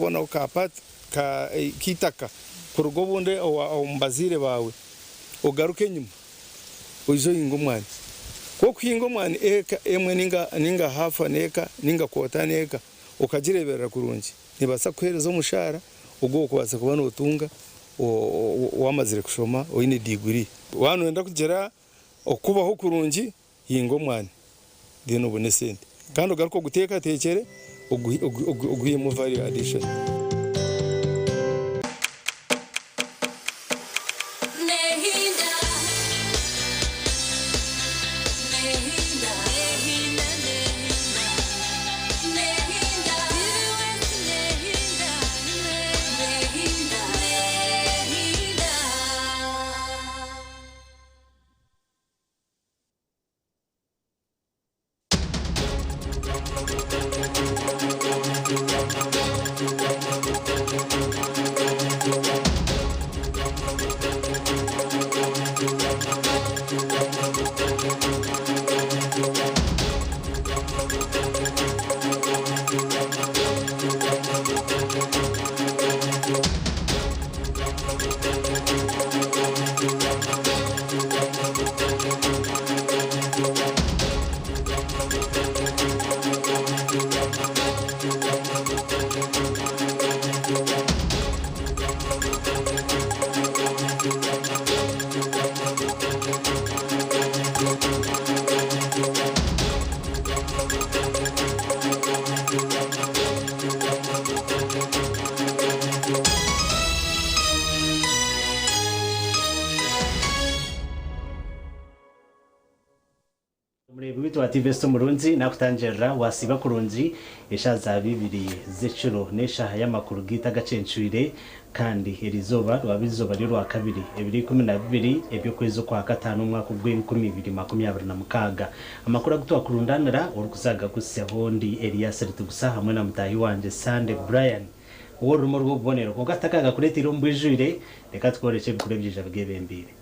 bona ukapat ka kitaka kurugo bunde o mbazire bawe ugaruke nyuma uzo ingomwani ko kwingomwani eka emwe ninga hafa neka ninga kota neka ukajirebera kurungi nibasa kwereza umushara ugo kubaza kubana utunga wamazire kushoma oyine degree wanu wenda kugera okubaho kurungi yingomwani dino bonesente kandi ugaruko guteka tekere uguye mu value addition. Ativesto Murunzi nakutanjera wasiba kurunzi eshaza bibiri zecuro nesha y'amakuru gita gacencuire kandi erizoba rwabizoba ryo kabiri 2012 ebyo kwezo kwa gatanu mwaka gw'2026 amakuru agutwa kurundanira urukuzaga gusehondi Elias Ritugusa hamwe na mutayi wanje Sande Brian uwo rumo rwo bonero ko gatakaga kuretira mbwijure reka tworeche bikurebyije bwebembire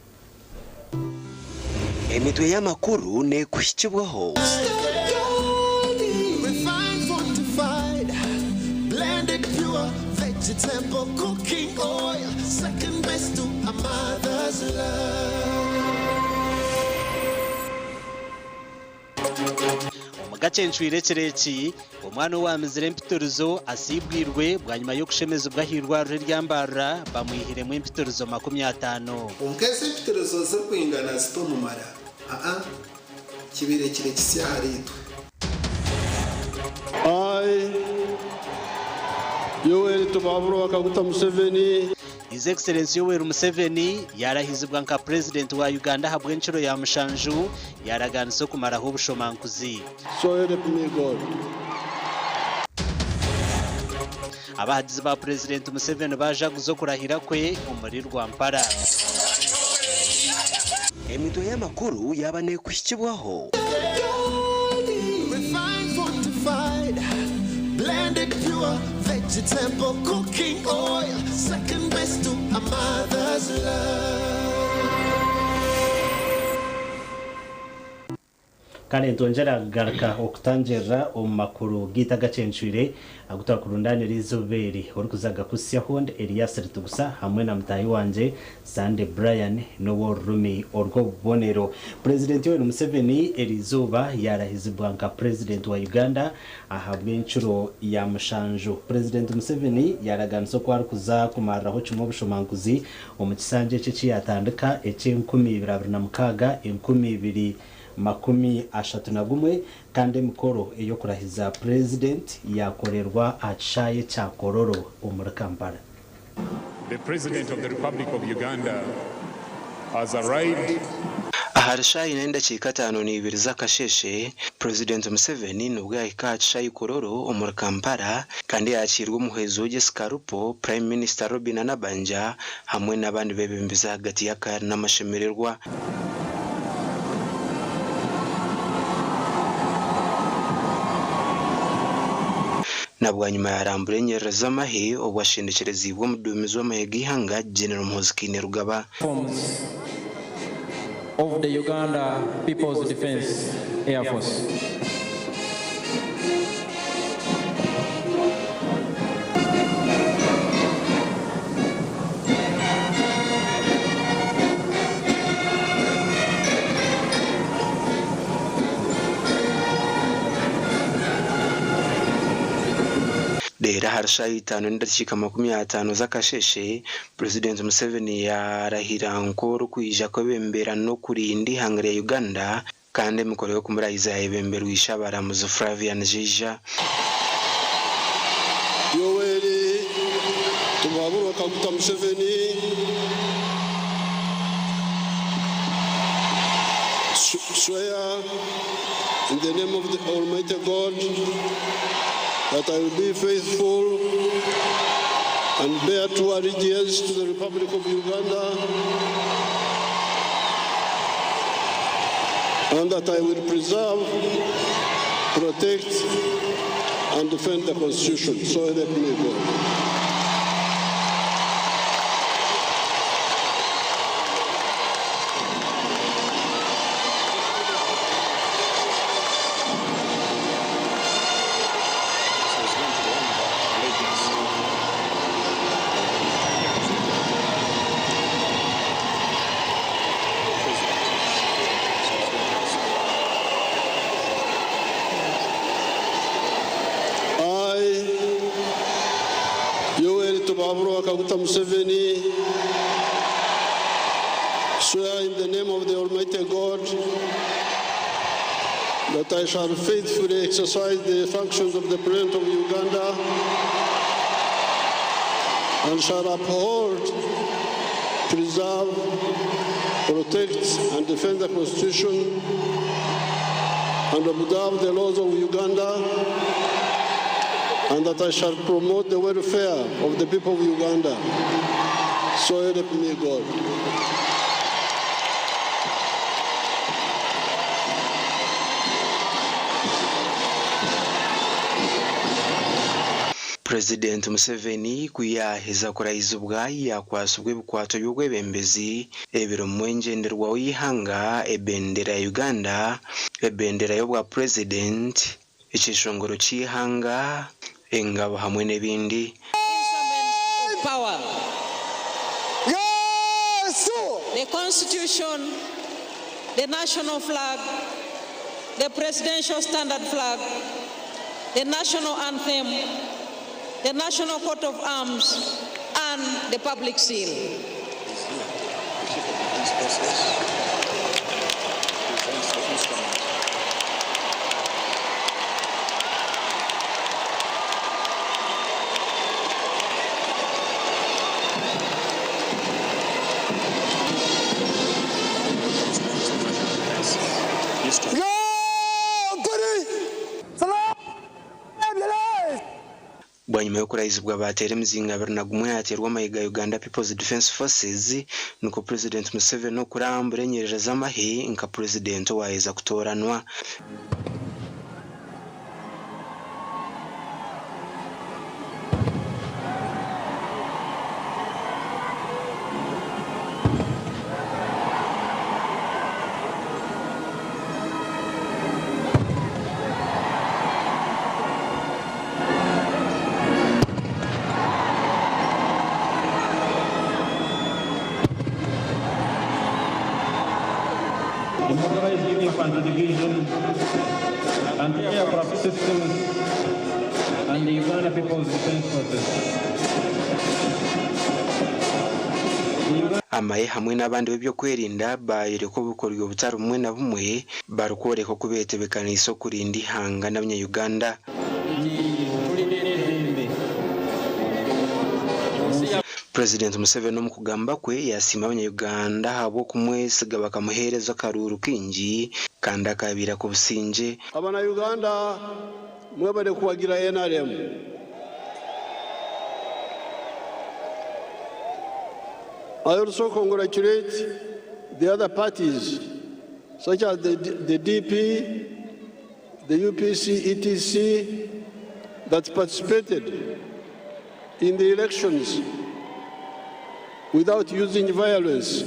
emitwe y'amakuru ne kushikibwaho vegetable cooking oil second best to a mother's love gacencuire kireki umwana wamizire mpiturizo asibwirwe bwanyuma yo kushemeza ubwahirwa ryambara bamwihire mu mpiturizo 50 unkese mpiturizo zo kwingana zito mu mara kibire kire kisyaritwe Yoweri Tubaburo Akaguta Museveni. His Excellency Yoweri Museveni yarahizibwa nka President wa Uganda habwe inshuro ya mushanju yaraganise kumaraho ubushomankuzi. So help me God. Abahadizi ba President Museveni baje guzo kurahira kwe umuri Rwampara. Emitwe y'amakuru yabane kushikibwaho. Blended pure vegetable cooking oil second best to a mother's love. Kale ntonjera garka okutanjera omakuru gita gacencuire agutwa kurundanira izoberi uri kuzaga kusya honde Elias Ritugusa hamwe na mutayi wanje Sande Brian no Rumi orgo bonero. President Yoweri Museveni erizoba yarahizibwa nka President wa Uganda ahabwe inshuro ya mushanju. President Museveni yaraganise ko ari kuza kumaraho kimwe bushomankuzi omukisanje cece yatandika ece 2026 2031 kandi mikoro iyo kurahiza President yakorerwa achaye cha kororo umuri Kampala. The President of the Republic of Uganda has arrived. Aharishayi nenda chika 5 z'akasheshe President Museveni nubwo yakachaye kororo umuri Kampala kandi yakirwa umuhezo Jessica Rupo Prime Minister Robin Anabanja hamwe n'abandi bebembiza hagati y'akaya n'amashemererwa. nabwa nyuma yarambure nyereza mahe obwashindikirezi bwo mudumizo w'amahegihanga General Muzikine Rugaba of the Uganda People's Defense Air Force. harshayi 5:50 z'akasheshe President Museveni yarahira nkoro kwija kwebembera no kurindi hangare ya Uganda kandi mikoro yo kumurayiza yebemberwisha baramuzo Flavian Jija Yoweri Tumaburo Kaguta Museveni swear in the name of the Almighty God that I will be faithful and bear true allegiance to the Republic of Uganda, and that I will preserve, protect, and defend the Constitution. So help me God. Kaguta Museveni swear in the name of the Almighty God that I shall faithfully exercise the functions of the President of Uganda and shall uphold, preserve, protect, and defend the Constitution and observe the laws of Uganda, and that I shall promote the welfare of the people of Uganda. So help me God. President Museveni kuyaheza kurayiza ubwayi yakwasubwe bukwato y'ubwebembezi ebiro mwengenderwa w'ihanga ebendera ya Uganda ebendera y'obwa president ikishongoro cy'ihanga engabo hamwe n'ebindi power. Yes! The Constitution, the national flag, the presidential standard flag, the national anthem, the national coat of arms, and the public seal. Bwanyuma yo kurayizibwa batera imizinga 21 yaterwa amahiga Uganda People's Defense Forces nuko President Museveni no kurambura nyerera z'amahe nka president waheza kutoranwa. The motorized infantry division and aircraft systems and the Uganda People's Defense Forces. Amaye hamwe n'abandi b'ibyo kwerinda bayire ko bukorwa ubutari umwe na bumwe barukoreko kubetebekana isoko rindi hanga n'abanya-Uganda. President Museveni mu kugamba kwe yasima abanya-Uganda habo kumwesiga bakamuhereza karuru kingi kandi akabira ku businje. Abana-Uganda mwebale kuwagira NRM. I also congratulate the other parties, such as the DP, the UPC, ETC, that participated in the elections without using violence,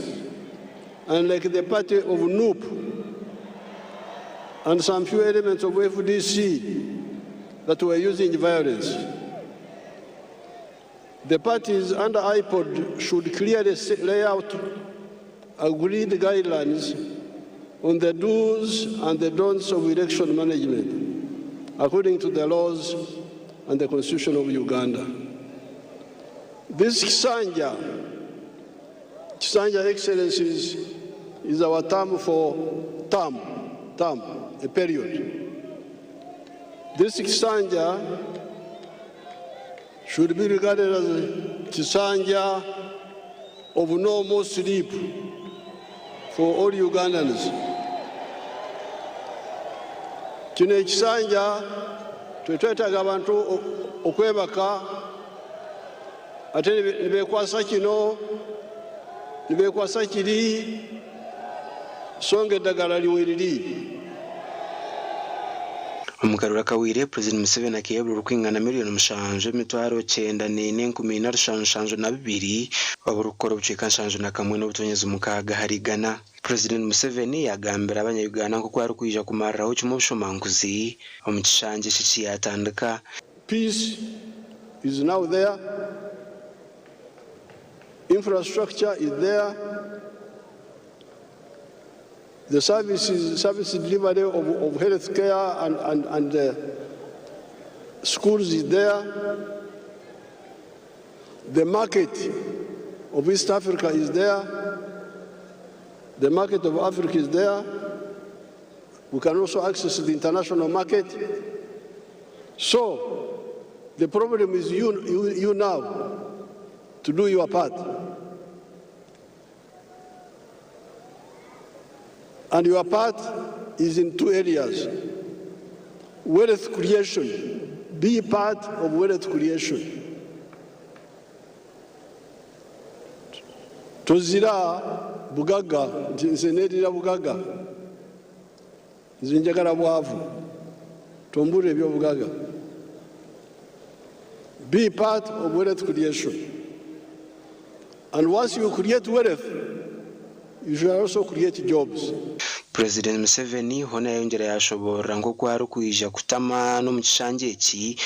unlike the party of NUP and some few elements of FDC that were using violence. The parties under IPOD should clearly lay out agreed guidelines on the do's and the don'ts of election management, according to the laws and the Constitution of Uganda. This Kisanja Excellencies, is our term for a period. This Kisanja should be regarded as a Kisanja of no more sleep for all Ugandans. Kino ekisanja twetwetaaga abantu okwebaka ate nibekwasa kino nibekwasa kiri songa eddagala liweriri. Omukarura kawire President Museveni akiyebura urukwingana miliyoni 7,952 waburukora bucika 7 n'ubutonyeza mukaga harigana. President Museveni yagambira abanyayuganda nko kwari kwija kumarraho cy'mu bushomanguzi omu kishanje cyatandika. Peace is now there. Infrastructure is there. The service delivery of health care and schools is there. The market of East Africa is there. The market of Africa is there. We can also access the international market. So the problem is you now to do your part. And your part is in 2 areas. Wealth creation. Be part of wealth creation. Tozira bugaga, nsenedira bugaga. Zinjagala bwavu. Tombure ebyo bugaga. Be part of wealth creation. And once you create wealth, you should also create jobs. President Museveni hona yongera yashobora ngo kwari kwija kutama no mu kishanje eki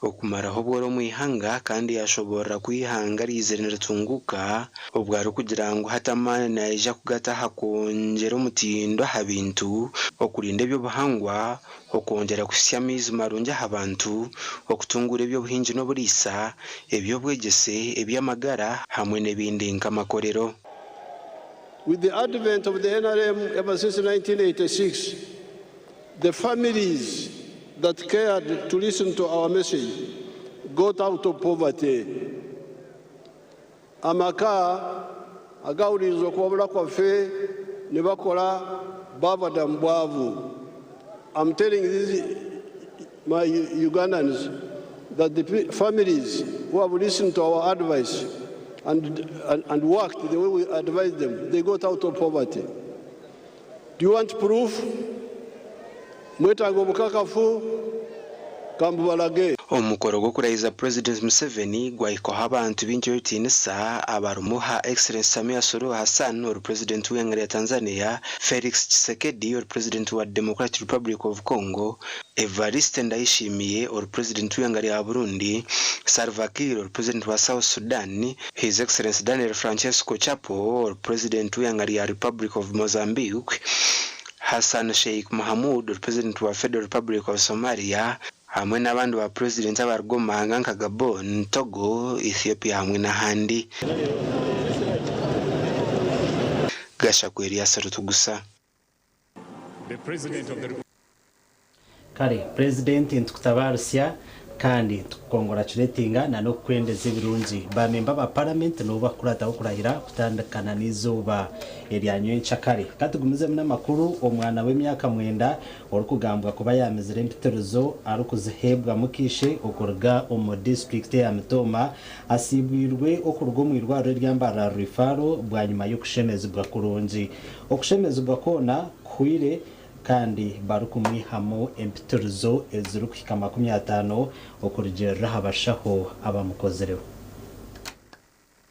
okumaraho bworo mu ihanga kandi yashobora kwihanga rizerera tunguka obwaro kugira ngo hatamana naija kugata hakongera umutindo habintu okurinda ebyo buhangwa okongera kusyamiza marunja habantu okutungura ebyo buhinji no burisa ebyo bwegese ebyamagara hamwe nebindi nkamakorero. With the advent of the NRM ever since 1986, the families that cared to listen to our message got out of poverty. Amaka agawulizo kwabula kwaffe ne bakola bavada mbwavu. I'm telling my Ugandans that the families who have listened to our advice and worked the way we advised them, they got out of poverty. Do you want proof? Mwetaga obukakafu kambubalage. Omukoro gwo kuraiza President Museveni gwaikoha abantu b'injotinisa abarumuha Excellence Samia Suluhu Hassan or President w'engari ya Tanzania, Felix Tshisekedi or President wa Democratic Republic of Congo, Evariste Ndayishimiye or President w'engari ya Burundi, Salva Kiir or President wa South Sudan, His Excellency Daniel Francesco Chapo or President w'engari ya Republic of Mozambique, Hassan Sheikh Mohamud or President wa Federal Republic of Somalia, hamwe n'abandi ba president abarugomanga nka Gabon, Togo, Ethiopia hamwe n'ahandi. Gashakweri yasarutugusa. The President of the Kare President ntukutabarusya kandi tukongratulatinga na no kwendeza ibirungi ba member ba parliament no bakurata okurahira kutandakana n'izuba eryanyo nchakare katugumize muna makuru omwana w'emyaka 9 ori kugambwa kuba yamezere impiterezo ari kuzihebwa mukishe okurga omu district ya Mtoma asibwirwe okurgo mu irwaro ryambara rifaro bwanyuma yo kushemezibwa kurungi okushemezibwa kona kuire kandi barukumwihamo empiterezo ezuru kuhika 50 okurigerera habashaho abamukozereho.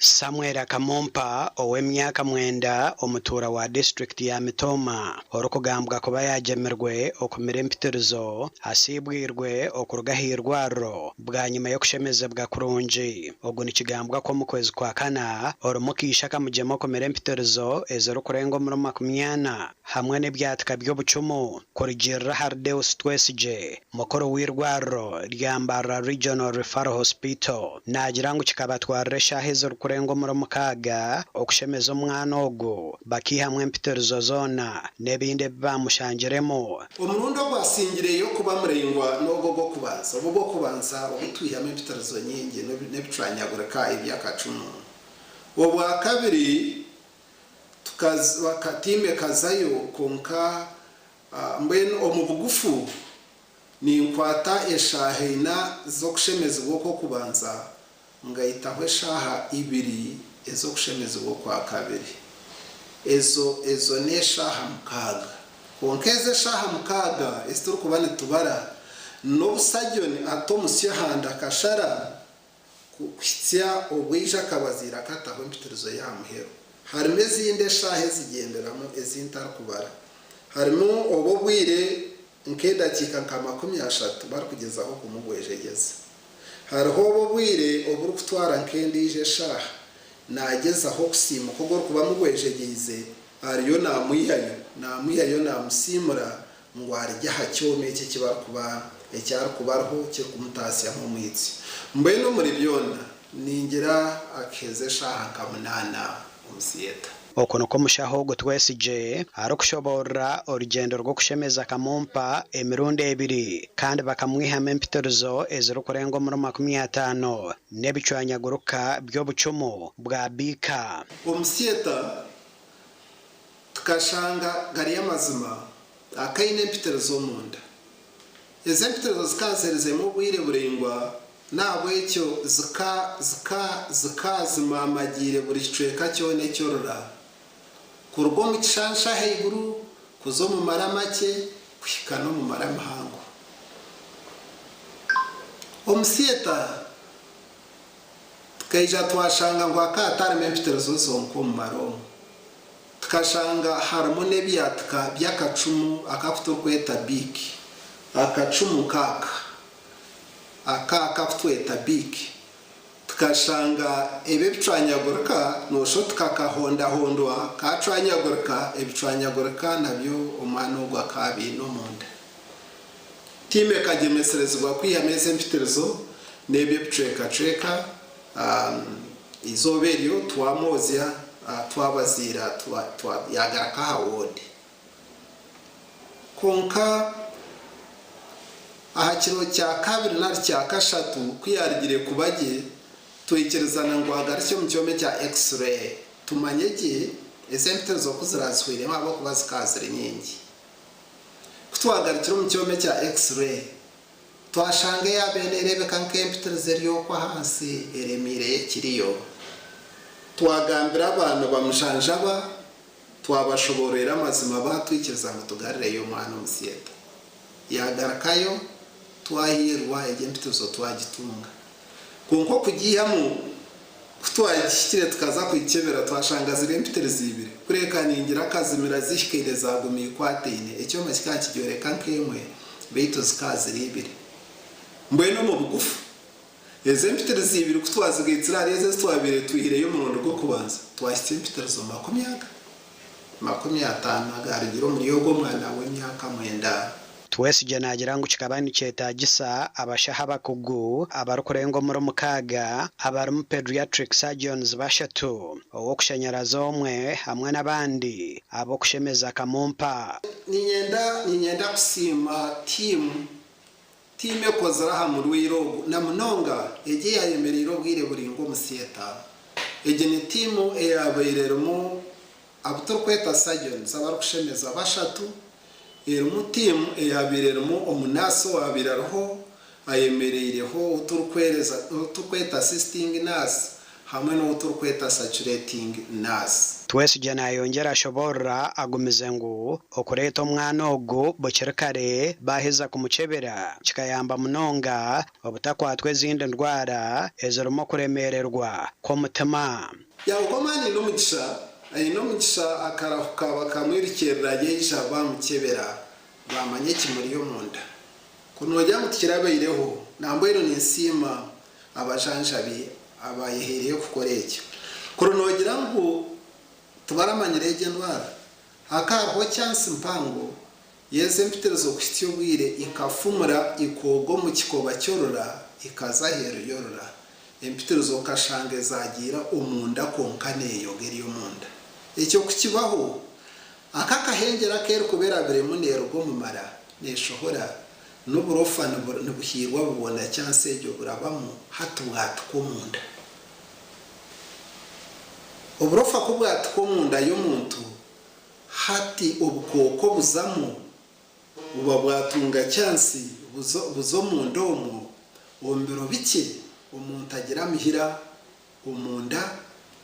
Samuel Kamompa ow'emyaka 9 omutura wa district ya Mitoma orukugambwa kuba yajemerwe okumira empitirizo asibwirwe okuruga hirwaro bwa nyuma yo kushemezebwa kurungi ogu nikigambwa ko mu kwezi kwa kana orumukisha kamujemo okumira empitirizo ezirukurenga omuri 40 hamwe n'ebyatika by'obucumu kurigirira Hardeus Twesije mukuru w'irwaro ryambara Regional Referral Hospital nagira ngu kikabatwarira eshaha ezirukurenga omuri 6 okushemeza omwana ogu bakihamwe empitirizo zona n'ebindi bamushangiremo omurundo gwasingireyo kuba murengwa n'ogo gwo kubanza obo gwo kubanza obutwihamo empitirizo nyingi n'ebicwanyagurika ebyakacumu obwa kabiri wakatime kazayo konka mbwenu omubugufu ni nkwata eshahina zo kushemeza ubwo kubanza ngahitaho eshaha 2 ezo kushemeza ubwo kwa kabiri ezo neshaha 6 konkeze shaha 6 esituru kubane tubara no sajoni atomusyo handa kashara kutsya obwija kabazira kataho empitirizo ya muhero harimo ezindi shaha zigenderamo ezintar kubara harimo obobwire nkedakika nka 30 bari kugezaho kumugwejegeza hariho obobwire oburi kutwara nkendije shaha nagezaho kusima ko gor kuba mugwejegeze ariyo namwihayo namusimura ngo arya hacyome iki kibar kuba ecyar kubarho cyo kumutasya mu mwitsi mbeno muri byona ningira akeze shaha kamunana umusiyeta okono ko mushaho gutwesije arukushobora orugendo rwo kushemeza Kamompa emirundi 2 kandi bakamwihama empitirizo ezirukurenga muri 50 n'ebicwanyaguruka by'obucumu bwa bika umusiyeta tukashanga gari y'amazima akaine empitirizo munda eze empitirizo zikazerezemo bwire burengwa nabo ecyo zimamagire buri cweka cyone cyorora kurwo mu kishansha heiguru kuzo mu maramake kwikano mu maramahango omusiyeta tukaija twashanga ngo akatari empitirizo zonko mu maromo tukashanga harimo n'ebyatika byakacumu akafuto kweta biki akacumu kaka kutweta biki tukashanga ebe bicwanyagurika nosho tukakahondahondwa kacwanyagurika ebicwanyagurika nabyo umwana ogwa kabi no munda time kagemeserezwa kwiyameza empitirizo n'ebyo bicweka izoberyo twamozya twabazira yagaraka hawodi konka aha kiro cya kabiri na cya kashatu kwiyarigire kubage twekerezana ngo hagaritse mu cyome cya x-ray tumanyege empitirizo kuzirazwire mabo kubazikazira nyingi kutwagarikira mu cyome cya x-ray twashanga yabenerebe kanke empitirizo ryo kwa hasi eremire kiriyo twagambira abantu bamushanjaba twabashoborera amazima batwikiriza ngo tugarire yo mwana umusiyeta yagarakayo twahirwa empitirizo twagitunga konko kugihamu kutwagishikire tukaza kwikebera twashanga zire empitirizo 2 kurekaningira kazimira zishikire zagumiye kwatine ecyo masika kijyoreka nkemwe beito zikazire 2 mbweno mu bugufu eze empitirizo 2 kutwazigitsira reze twabire tuhireyo murundo rwo kubanza twashitse empitirizo 50 agarigiro muri yogo mwana w'emyaka 9 Twesije nagira ngo kikabani cyetagisa abashaha bakugu abarukurengo muri 6 abari mu pediatric surgeons bashatu owo kushanyaraza omwe hamwe n'abandi abo kushemeza Kamompa ninyenda kusima team ekozera ha muri wirogo na munonga eje yayemerero bwire buringo musiyeta eje ni team eyabayireramo abutokweta surgeons abarukushemeza bashatu Mutim eyabirermo omunaso wabiraho ayemereireho utukweta assisting nurse hamwe n'uturkweta saturating nurse. Twese jana yongera ashobora agumize ngo okureta omwana ogu bukirikare baheza kumucebera kikayamba munonga obutakwatwa ezindi ndwara ezirimo kuremererwa kw'omutima. Yakomani n'umugisha akarahuka bakamwirikirira yeisha bamukebera bamanye kimuri yo munda kunojya mutikirabeyireho nambwero ninsima abajanjabi abayehereye kukoreke kuronogira ngo tubaramanyirege ndwara akaho chance mpango yeze mpiterezo kwityo bwire ikafumura ikogo mu kikoba cyorora ikazahero yorora empiterezo kashange zagira umunda konkane yogeri umunda icyo kukibaho akakahengera kero kubera bire munero go mumara neshohora n'uburofa n'ubuhirwa bubona chance ryo burabamo hatubwatu ko munda uburofa kubwatu ko munda y'umuntu hati ubukoko buzamo buba bwatunga chance buzo mu ndomo ombero bike umuntu agira mihira umunda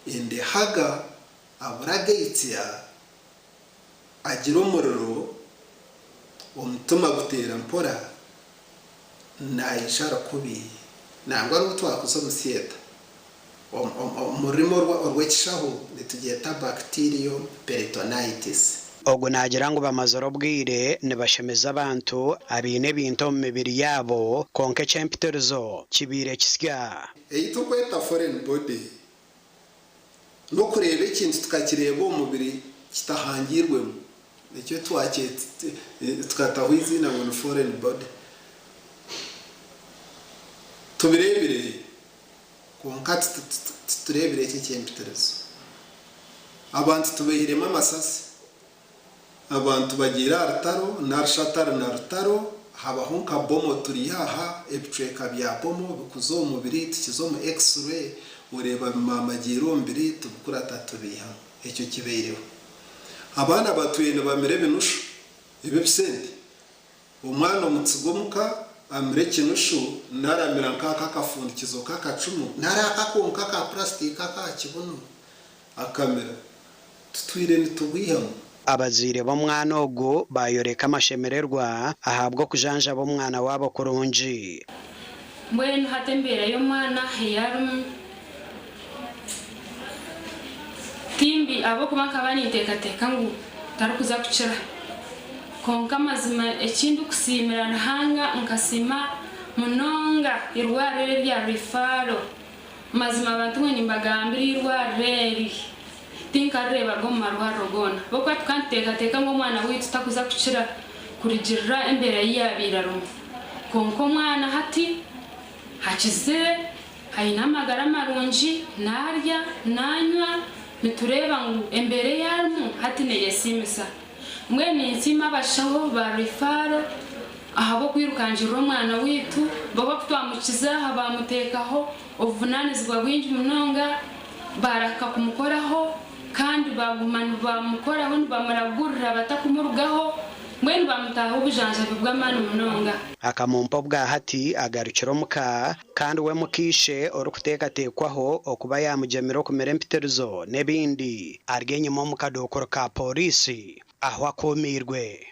ende haga aburageitia agira umuriro umutuma gutera mpora na ishara kubi nangwa n'utwakuzo musiyeta umurimo orwekishaho nitugeta bacterial peritonitis. Ogu nagira ngo bamazoro bwire nibashemeza abantu abine bintu mu mibiri yabo konke chempiterezo kibire kisya eyito kweta foreign body no kureba ikintu tukakireba umubiri kitahangirwemo nicyo twakete tukataho izina ngo foreign body tubirebire konka turebire iki chempiterezo abantu tubehiremo amasasi abantu bagira artaro narshataro nartaro habaho nka bomo turi haha ebiceka bya bomo bikuzo umubiri tikizo mu x-ray ureba mamagiro mbiri tubukura tatubiha icyo kibereho abana batuye bamere binushu ibibisende umwana mutsigomuka amreke nushu naramira nkaka kafundikizo kakacumu narakakonka ka plastic ka kibuno akamera tutwire nitubwihamo. Abazire b'omwana ogu bayoreka amashemererwa ahabwo kujanja b'omwana wabo kurungi mbwenu hatembera y'omwana yarum timbi abo kubanka baniteekateka ngu tarukuza kucira konka mazima ekindu kusimira nahanga nkasima munonga irwarire rya rifaro mazima abantu mwe nimbagambira irwarire tinkareba go marwaro gona boko tukanteka ngo mwana witu takuza kucira kurigirira embere yabiraro konko mwana hati hakize haina amagara marungi narya nanywa nitureba ngo embere yarmu hati neyesimisa mwe ninsima bashaho ba rifaro ahabo kwirukanjira umwana witu baba kutwamukiza habamutekaho ovunanizwa bwinji munonga baraka kumukoraho kandi bagumana bamukoraho bamaragurira batakumurugaho mwene bamutaho ubujanja bw'amana munonga akamumpo bwa hati agarukira muka kandi we mukishe orukutekatekwaho okuba yamugemera kumera empiterezo nebindi argenye mu mukadokoro ka polisi aho akomirwe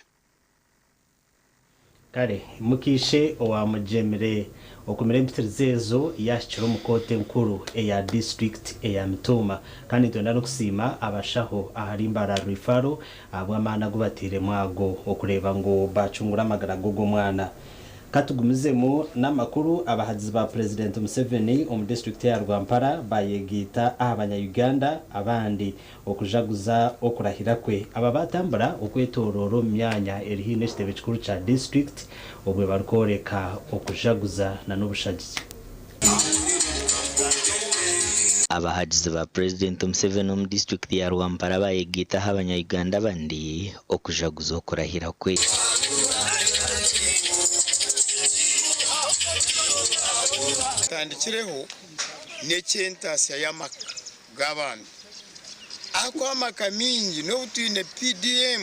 kare mukishe owamugemere okumera empiterezo yashikira mukote nkuru eya district eya Mtuma kandi tonda no kusima abashaho aharimbara rifaro abwamana gubatire mwago okureba ngo bacungura amagara gogo mwana katugumizemo namakuru abahazi ba President Museveni mu district ya Rwampara bayegita abanya Uganda abandi okujaguza okurahira kwe aba batambara okwetororo myanya erihine kitebe kikuru cha district obwe barukoreka okujaguza na n'ubushagizi. Abahagizi ba President Museveni mu district ya Rwampara bayegita abanya Uganda abandi okujaguza okurahira kwe tandikireho nekyentasa y'amaka g'abantu ako amaka mingi n'obutwine PDM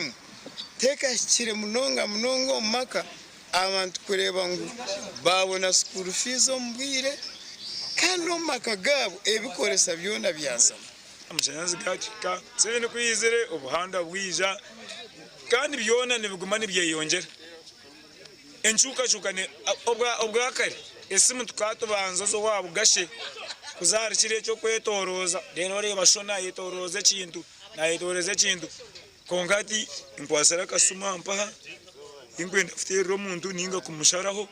tekashyikire munonga mu maka abantu kureba ngo babona school fees ombwire kandi omumaka gaabo ebikoresa byona byasama amashanyarazi gakika sene kwizere ubuhanda bwija kandi byona nibiguma nibyeyongera encuka ne obwakare esimu tukatubanza zo wabo gashe kuzara kire cyo kwetoroza rero reba shona yetoroze kintu na yetoreze kintu kongati inkwasara kasuma mpaha ingwenda futero muntu ninga kumusharaho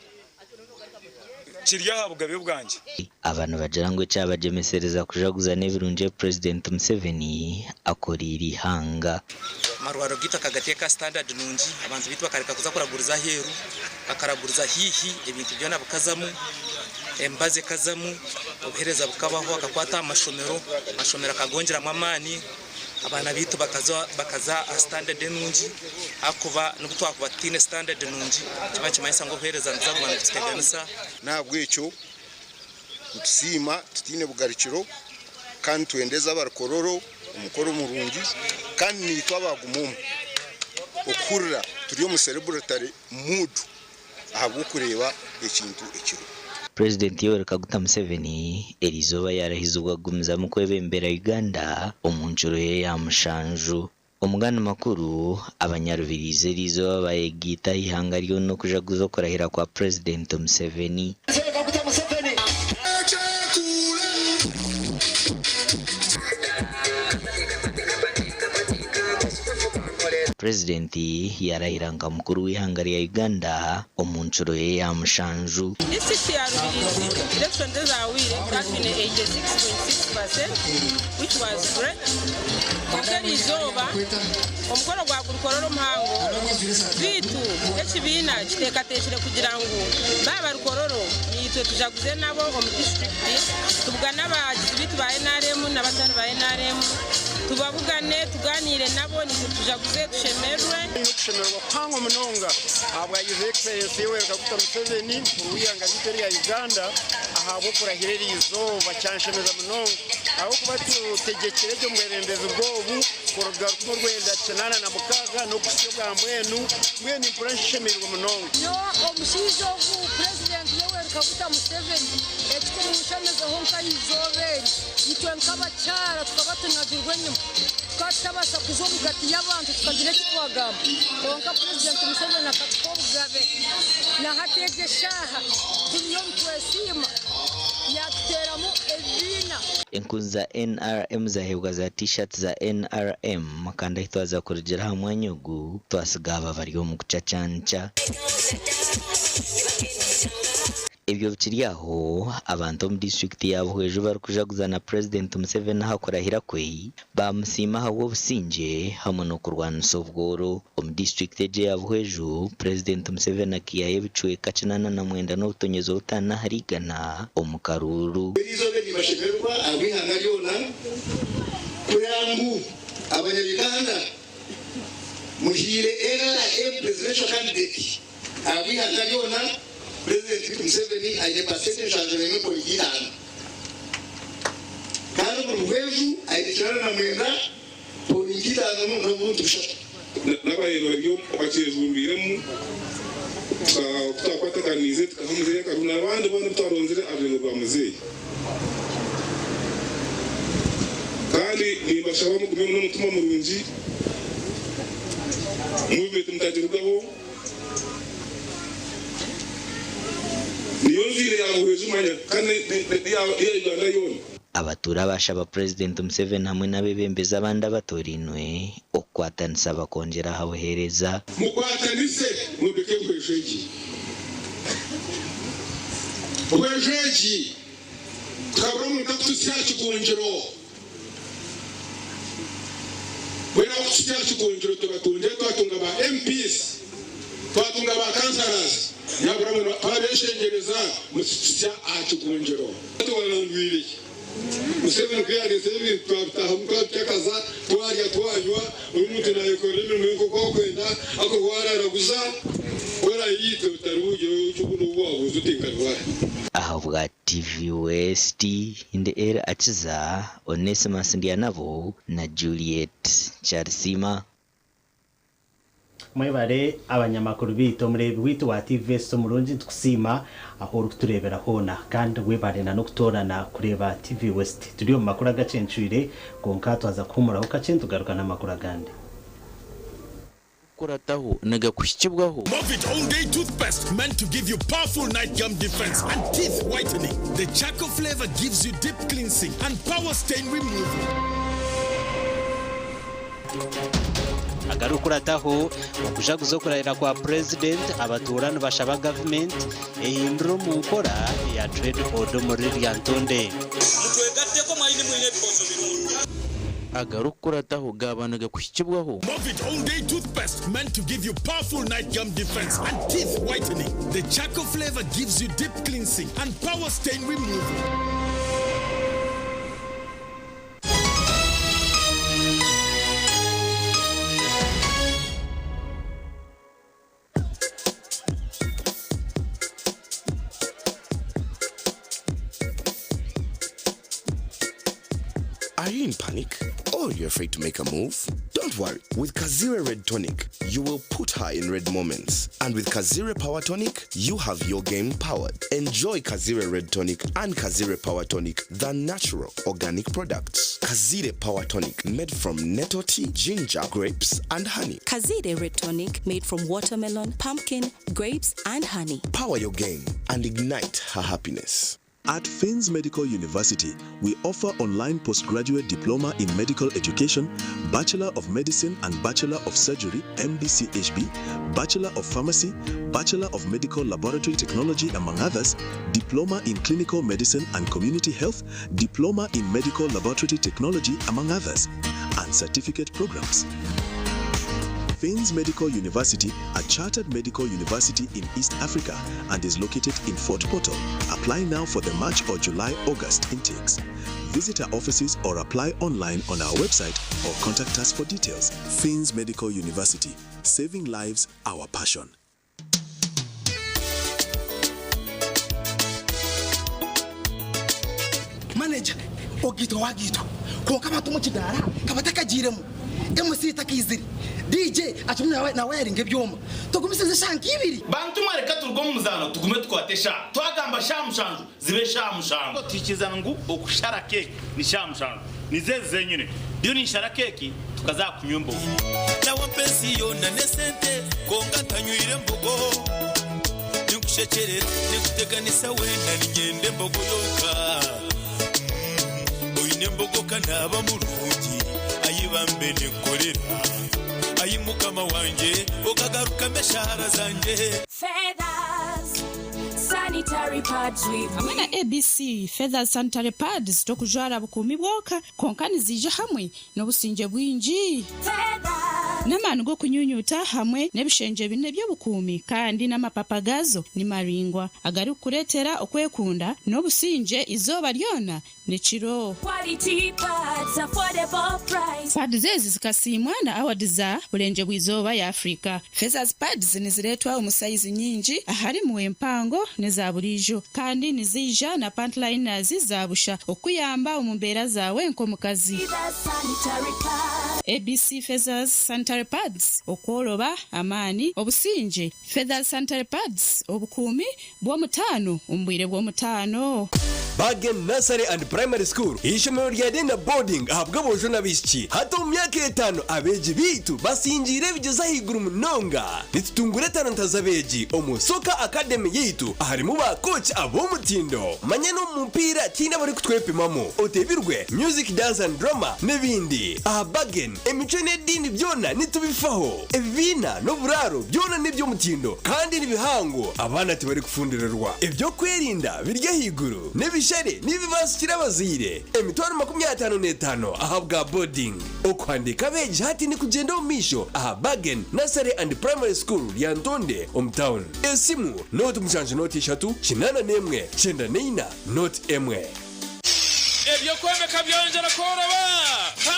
kirya bugabe bwanje abantu bajarangwe cyabajemesereza kujaguza n'ebirunje President Museveni akoriri hanga marwaro gita kagateka standard nungi abantu bitwa kareka kuza kuraguriza heru akaraguriza hihi ibintu byona bukazamu embaze kazamu obuhereza bukabaho akakwata amashomero akagongera amamani abana bitu bakaza standard nungi akuba n'ubutwa kubatine standard nungi kimayisa ngo obuhereza nza kubana kiteganisa ntabwo icyo tusima tutine bugarikiro kandi tuendeza barakororo umukoro murungi kandi nitwa bagumumu okurra turiyo mu celebratory mood ahabwo kureba ikintu ekiro President Yoweri Kaguta Museveni erizoba yarahizugwa gumza mu kwebembera Uganda omunjuro ye ya mushanju omuganda makuru abanyarubirize rizoba bayegita ihanga ryo no kujaguza korahira kwa President Museveni President yarahiranga mukuru w'ihanga rya Uganda omunjuro ye ya mushanju election days are we got in 86.6%, which was great. Okay, is over. Omukoro gwa gukororo mhango bitu ekibina kitekateshire kugira ngo baba rukororo nitwe tujaguze nabo mu district tubugana abagizi bitu ba NRM n'abatari ba NRM tubabugane tuganire nabo nitwe tujaguze tushemerwe kushemerwa pango munonga abwa His Excellency Yoweri Kaguta Museveni uruyanga biteri ya Uganda ahabo kurahirira izoba cyanshemeza munonga aho kuba tutegekere cyo mwebembeza ubwobu kurugaruka mu Rwanda cyanana na mukaga no kusibwa mbwenu mwene impura nshemerwa munonga yo omushizo ku President Yoweri Kaguta Museveni ekiko mushemeza honka izoberi nitwe nk'abacyara tukabatunagirwe nyuma tukatabasa kuzomugati y'abantu tukagira kitwagamba honka President Museveni akatwobugabe na hateje shaha tuliyo twesima yateramo evina enkunza NRM zahebwa za t-shirt za NRM kandi twaza kurugera hamwe nyugu twasigaba bari mu kucacanca ibyo bikiriyaho abantu mu district yabo hejuru bari kujaguza na President Museveni hakorahira kwe bamusima hawo businje hamwe no kurwana sobworo mu district je yabo hejuru President Museveni akiyaye bicuye kacinana na mwenda no butonyezo utana harigana omukaruru bizo bedi bashemerwa abihanga yona kuyangu abanyarwanda muhire NRM presidential candidate abihanga yona President Museveni ayepasete changement politique kandi mu rweju ayitana na mwenda politique no muntu bishaka n'abayero byo bakizumbiremo twakwataganize tukamuze karuna abandi bana twaronzere abengo bamuze kandi nibashaba mu kumwe n'umutima murungi movement mutagerwaho abatura bashaba President Museveni hamwe n'abebembeza abandi abatorinwe okwatanisa bakongera habuhereza mukwatanise mubike kwesheji kabro mukakutusya kikongero bwera kutusya kikongero twatunga ba MPs twatunga ba councillors nyaburamo abeshengereza musya akikongero tuwarangwiri Museveni kuyageze ibintu twabitaha mukabyakaza twanywa umuntu nayo koreme mwiko kokwenda ako wararaguza wera yito tarujo cyubuno wabo zutinkarwa aho bwa TV West in the air akiza Onesimus Ndianabo na Juliet Charisima mwebare abanyamakuru bito murebi witu wa TV so murungi tukusima aho ruturebera hona kandi webare na nokutorana kureba TV West turiyo makuru agacencwire konka twaza kumuraho kacentu garukana makuru agande kurataho naga kushikibwaho Movit All Day Toothpaste meant to give you powerful night gum defense and teeth whitening. The charcoal flavor gives you deep cleansing and power stain removal. agarukurataho okujaguzo kurahira kwa president abaturano bashaba government ehinduro mu nkora ya trade order muri Lyantonde mutwegatteko mwine bibozo birungi agarukurataho gabanaga kushikibwaho Movit All Day Toothpaste meant to give you powerful night gum defense and teeth whitening. The charcoal flavor gives you deep cleansing and power stain removal. Are you in panic? Or you're afraid to make a move? Don't worry. With Kazire Red Tonic, you will put her in red moments. And with Kazire Power Tonic, you have your game powered. Enjoy Kazire Red Tonic and Kazire Power Tonic, the natural organic products. Kazire Power Tonic, made from nettle tea, ginger, grapes, and honey. Kazire Red Tonic, made from watermelon, pumpkin, grapes, and honey. Power your game and ignite her happiness. At Fins Medical University, we offer online postgraduate diploma in medical education, Bachelor of Medicine and Bachelor of Surgery, MBCHB, Bachelor of Pharmacy, Bachelor of Medical Laboratory Technology, among others, Diploma in Clinical Medicine and Community Health, Diploma in Medical Laboratory Technology, among others, and certificate programs. Fins Medical University, a chartered medical university in East Africa and is located in Fort Portal. Apply now for the March or July-August intakes. Visit our offices or apply online on our website or contact us for details. Fins Medical University, saving lives, our passion. Manager, ogito wagito. Ko kama tumuchidara, kama takajiremu. MC takiziri. DJ achumwe na wiring ebyoma tugumisize shanki ibiri bantu mwareka turgo muzano tugume twatesha twagamba shamushanju zibe shamushanju tikizana ngo okushara cake ni shamushanju nizeze nyine dio ni shara cake tukaza kunyumba na wapenzi yona nesente konga tanyuire mbogo nikushekere nikuteganisa wenda nigende mbogo yoka oyine mbogo kana bamurungi ayibambe nekorera ayimukama wanje okagaruka meshara zanje Feathers sanitary pads with hamwe na ABC Feathers sanitary pads tokujara bukumi bwoka konkani zije hamwe n'obusinje bwinji n'amanu go kunyunyuta hamwe n'ebishenje bine byo bukumi kandi n'amapapagazo ni maringwa agari kuretera okwekunda n'obusinje izoba lyona nechiro quality pads affordable price pads zezi zikasimwa na award za bulenje bwizoba ya Afrika. Feathers pads niziretwa umusize nyingi ahari mu empango neza bulijo kandi nizija na pantliners zizabusha okuyamba umumbera zawe nkomukazi. ABC Feathers sanitary pads okoloba amani obusinje. Feathers sanitary pads obukumi bwo mutano umbwire bwo mutano. Bagen Nursery and Primary School ishomero rya Dena Boarding ahabwa bojo nabishiki hato mu myaka 5 abeji bitu basinjire bigeza higuru munonga nitutungure talanta zabeji omusoka academy yitu aharimu ba coach abo mutindo manye no mupira kina bari kutwepimamo otebirwe music dance and drama nebindi aha Bagen emico n'edini byona nitubifaho ebina no buraro byona nibyo mutindo kandi nibihango abana tibari kufundirerwa ibyo kwerinda birya higuru nebishare nibibasukira bazire emitwaro 55 ahabwa boarding okwandika beji hati ni kugenda omisho aha Bagen Nursery and Primary School Lyantonde hometown esimu note mushanje note 3 kinana nemwe chenda neina note emwe ebyo kwemeka byongera koroba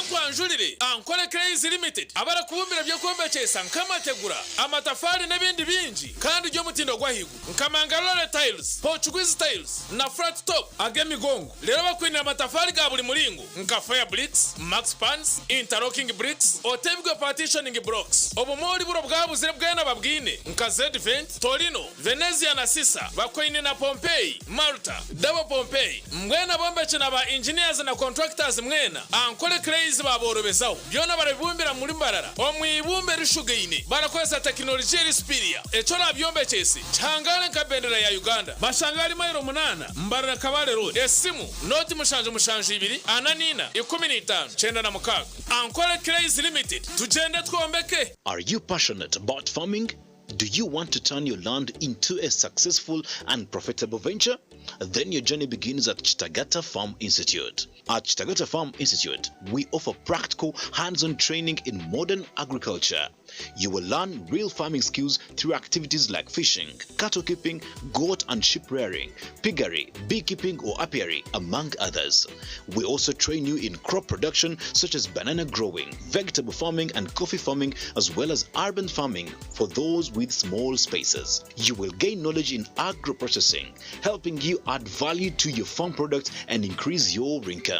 nkwanjulire Ankole Crazy Limited abara kubumbira byo kombekesa nkamategura amatafari n'ibindi bingi kandi ryo mutindo gwahigu nkamangalole tiles Portuguese tiles na flat top agemigongo lero bakwinira amatafari ga buli mulingo nka fire bricks max pans interlocking bricks otebwe partitioning blocks obumori buro bwabuzire bwena babwine nka Z-Vent Torino Venezia na Sisa bakwine na Pompeii Malta Double Pompeii mwena bombeche na ba engineers na contractors mwena Ankole Crazy baborobezaho byona barabibumbira muri mbarara omwibumbe rishugeine barakwesa technology rispiria echo nabyombeche changale nkabendera ya Uganda bashangali mayiro 8 mbarara kabale road esimu noti mushanje 2 ananina 15 chenda na mukaga Ankole Crazy Limited tujende twombeke. Are you passionate about farming? Do you want to turn your land into a successful and profitable venture? Then your journey begins at Chitagata Farm Institute. At Chitagata Farm Institute, we offer practical, hands-on training in modern agriculture. You will learn real farming skills through activities like fishing, cattle keeping, goat and sheep rearing, piggery, beekeeping or apiary, among others. We also train you in crop production such as banana growing, vegetable farming and coffee farming, as well as urban farming for those with small spaces. You will gain knowledge in agro-processing, helping you add value to your farm products and increase your income.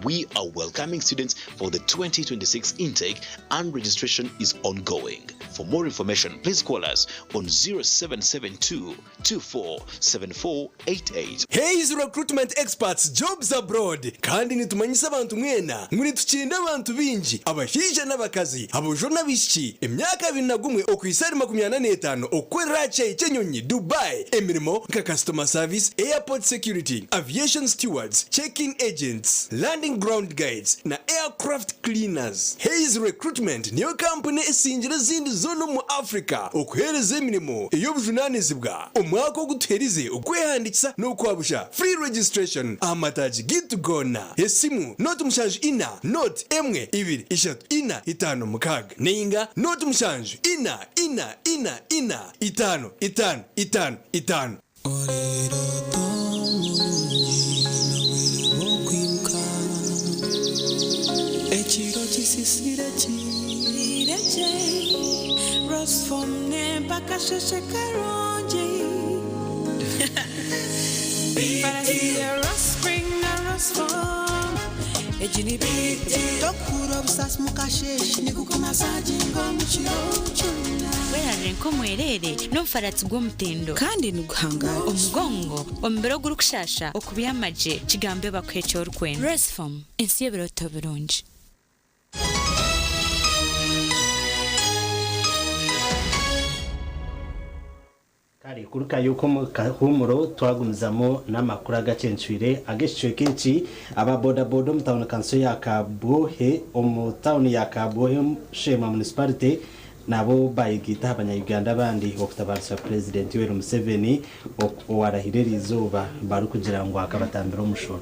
We are welcoming students for the 2026 intake and registration is ongoing. For more information, please call us on 0772 247488. Hayes Recruitment Experts Jobs Abroad. Kandi nitumanyisa abantu mwena nguni tuchinda abantu binji abashija n'abakazi abojona bishiki emyaka 21 okwisari 85 okwerache icyenyonyi Dubai emirimo nka customer service, airport security, aviation stewards, check-in agents, landing ground guides na aircraft cleaners. Hayes Recruitment niyo company esinjira zindi zono mu Africa okuhereza emirimo ey'obujunanizibwa omwaka oguterize okwehandikisa n'okwabusha free registration amataji gitu gona esimu not mushanju ina not emwe ibiri ishatu ina itano mukaga neinga not mushanju ina itano Werenko mwerere n'umfaratsi gw'omutendo kandi nuguhangara omugongo ombero gurukushasha okubiyamaje kigambe bakwecho orkwena Resform ensiyebero tobironji. Kari kuruka yuko mu kahumuro twagumizamo n'amakuru agacenshwire ageshwe kenshi aba boda boda mu town council ya Kabohe mu town ya Kabohe Shema municipality nabo bayigita abanya-Uganda bandi okutabarisa president Yoweri Museveni owarahirira izuba bari kugira ngo akabatambira umushoro.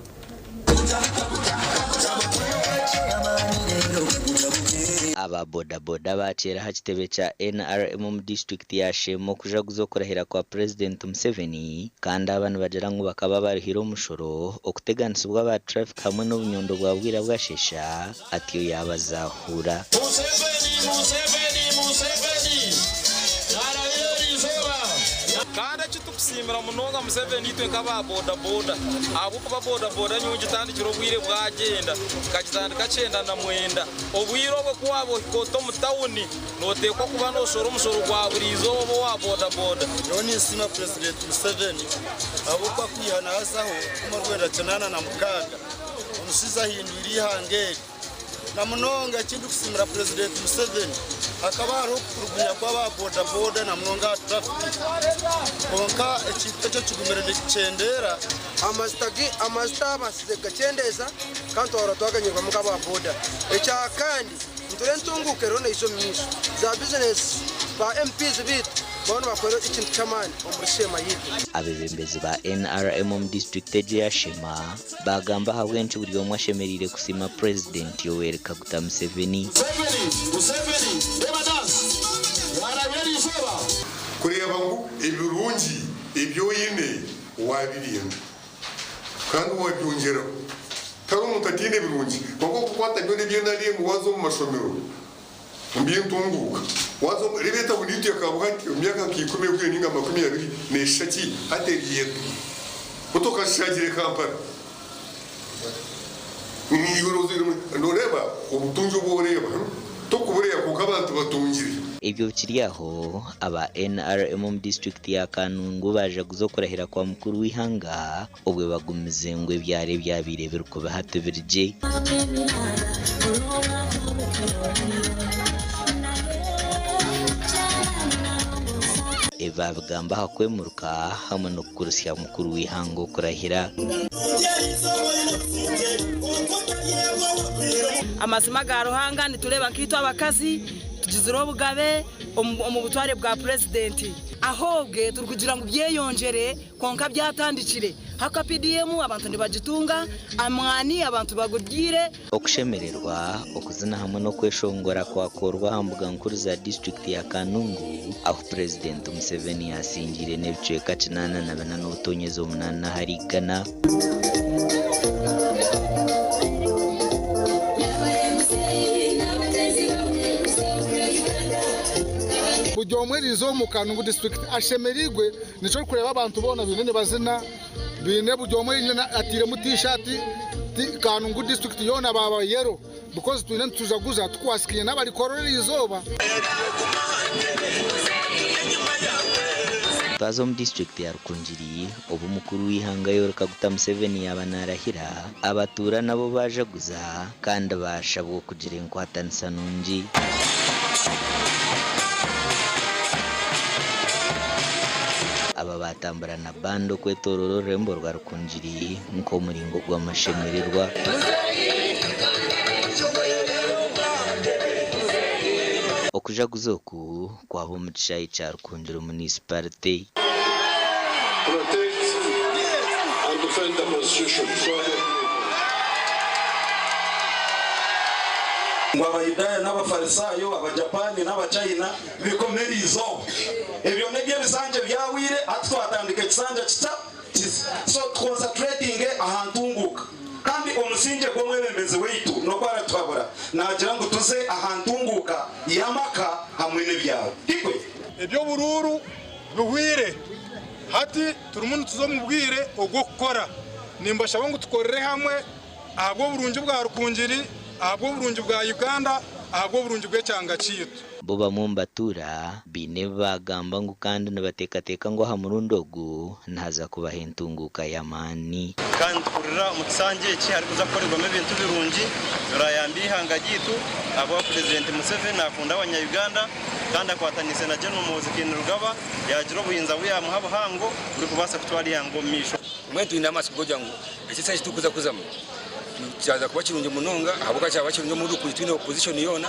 Aba boda boda bacera hakitebe cha NRM mu district ya Shemo kuja kuzokorahira kwa president Museveni kandi abantu bagera ngo bakaba barihira umushoro okuteganisibwa aba traffic hamwe n'ubunyondo bwabwira bwashesha atiyo yabazahura. Kandi kitukusimira munonga Museveni itwe nk'aba boda boda abo kuba boda boda nyungi tandikiro bwire bwagenda kakitandika 9 obwiro bwo kwabo koto mu town notekwa kuba no shoro umusoro gwa burizo bo wa boda boda yoni sima president Museveni abo kwa kwihana hazaho kuma rwenda cenana na mukaga umusiza hinduri hangeri na munonga kindu kusimira president Museveni akaba ari kurugunya kwa ba boda boda na munonga traffic konka ekito cyo kigumerende cendera amastaba sigacendeza kanto aratwaganyirwa mukaba boda echa kandi nturentunguke rone izo myinshi za business ba MPs bit bona bakora ikintu cyamani omurishema yitu. Abebembezi ba NRM mu district ya Shema bagamba habwenshi buri omwe ashemerire kusima president Yoweri Kaguta Museveni. Kureba ngo ibirungi ibyo yine wabiriye kandi wabyongera kari umuntu atine birungi kuko kukwata byo n'ibyo nari mu wazo mu mashomero mbiye ntunguka wazo rebeta buniti akabuhati myaka kikume kuri ninga 20 neshaki hateriye kutoka shagire Kampala ni yurozi ndoreba ubutunzi bworeba tokubureya kukabantu batungire. Ibyo bikiri aho aba NRM mu district ya Kanungu baje kuzokorahira kwa mukuru w'ihanga ubwe bagumize ngo byare byabirebera uko bahatubirije eva bagamba hakwemuruka hamwe no kurusya mukuru w'ihanga kurahira amazima ga ruhanga nitureba nkitwa abakazi tugiziro bugabe mu butware bwa president ahobwe turukugira ngo byeyonjere konka byatandikire haka PDM abantu ndibagitunga amwani abantu bagugire okushemererwa okuzina hamwe no kweshongora kwakorwa hambuga nkuru za district ya Kanungu aho president Museveni yasingire nebice kacinana na bana n'utonyezo munana harigana Bujomwerizo mu Kanungu district ashemerigwe nico kureba abantu bona binene bazina bine bujomwe atire mu t-shirt Kanungu district yona baba yero because twine tuzaguza twasikiye nabari korora izoba Bazo mu district ya Rukunjiri ubu mukuru w'ihanga Yoweri Kaguta Museveni yabanarahira abatura nabo baje guza kandi bashabwo kugira inkwatanisa nungi aba batambara na bando kwetororo rembo rwa Rukunjiri nko muringo gw'amashemererwa okuja guzoku kwabo mu gishayi ca Rukunjiri municipality protect and defend the constitution. Ngwabayidaya n'abafarisayo abajapani n'abachina bikomerizo ebyo nebye bisanje byawire atwatandike kisanja kita so concentrating ahantunguka kandi omusinje gw'omwebembezi weitu no kwara twabura nagira ngo tuze ahantunguka yamaka hamwe nebyawe tikwe ebyo bururu buhwire hati turumuntu tuzomubwire ogwo gukora nimba shaba ngo tukorere hamwe ahubwo burungi bwa Rukunjiri ahubwo burungi bwa Uganda ahubwo burungi bw'ecyanga cyitu boba mumbatura bine bagamba ngo kandi nabatekateka ngo hamurundogu ntaza kubahentunguka yamani kandi kurira mu kisange iki hari kuzakorerwamo ibintu birungi urayambi ihanga gitu abo president Museveni akunda abanya-Uganda kandi akwatanise na General Muzikini Rugaba yagira ubuhinza buyamuha buhango uri kubasa kutwari yangomisho mwetu inama sikugoja ngo ekisa kitukuza kuzamo cyaza kuba kirunje munonga habuka cyaba kirunje muri kuri opposition yona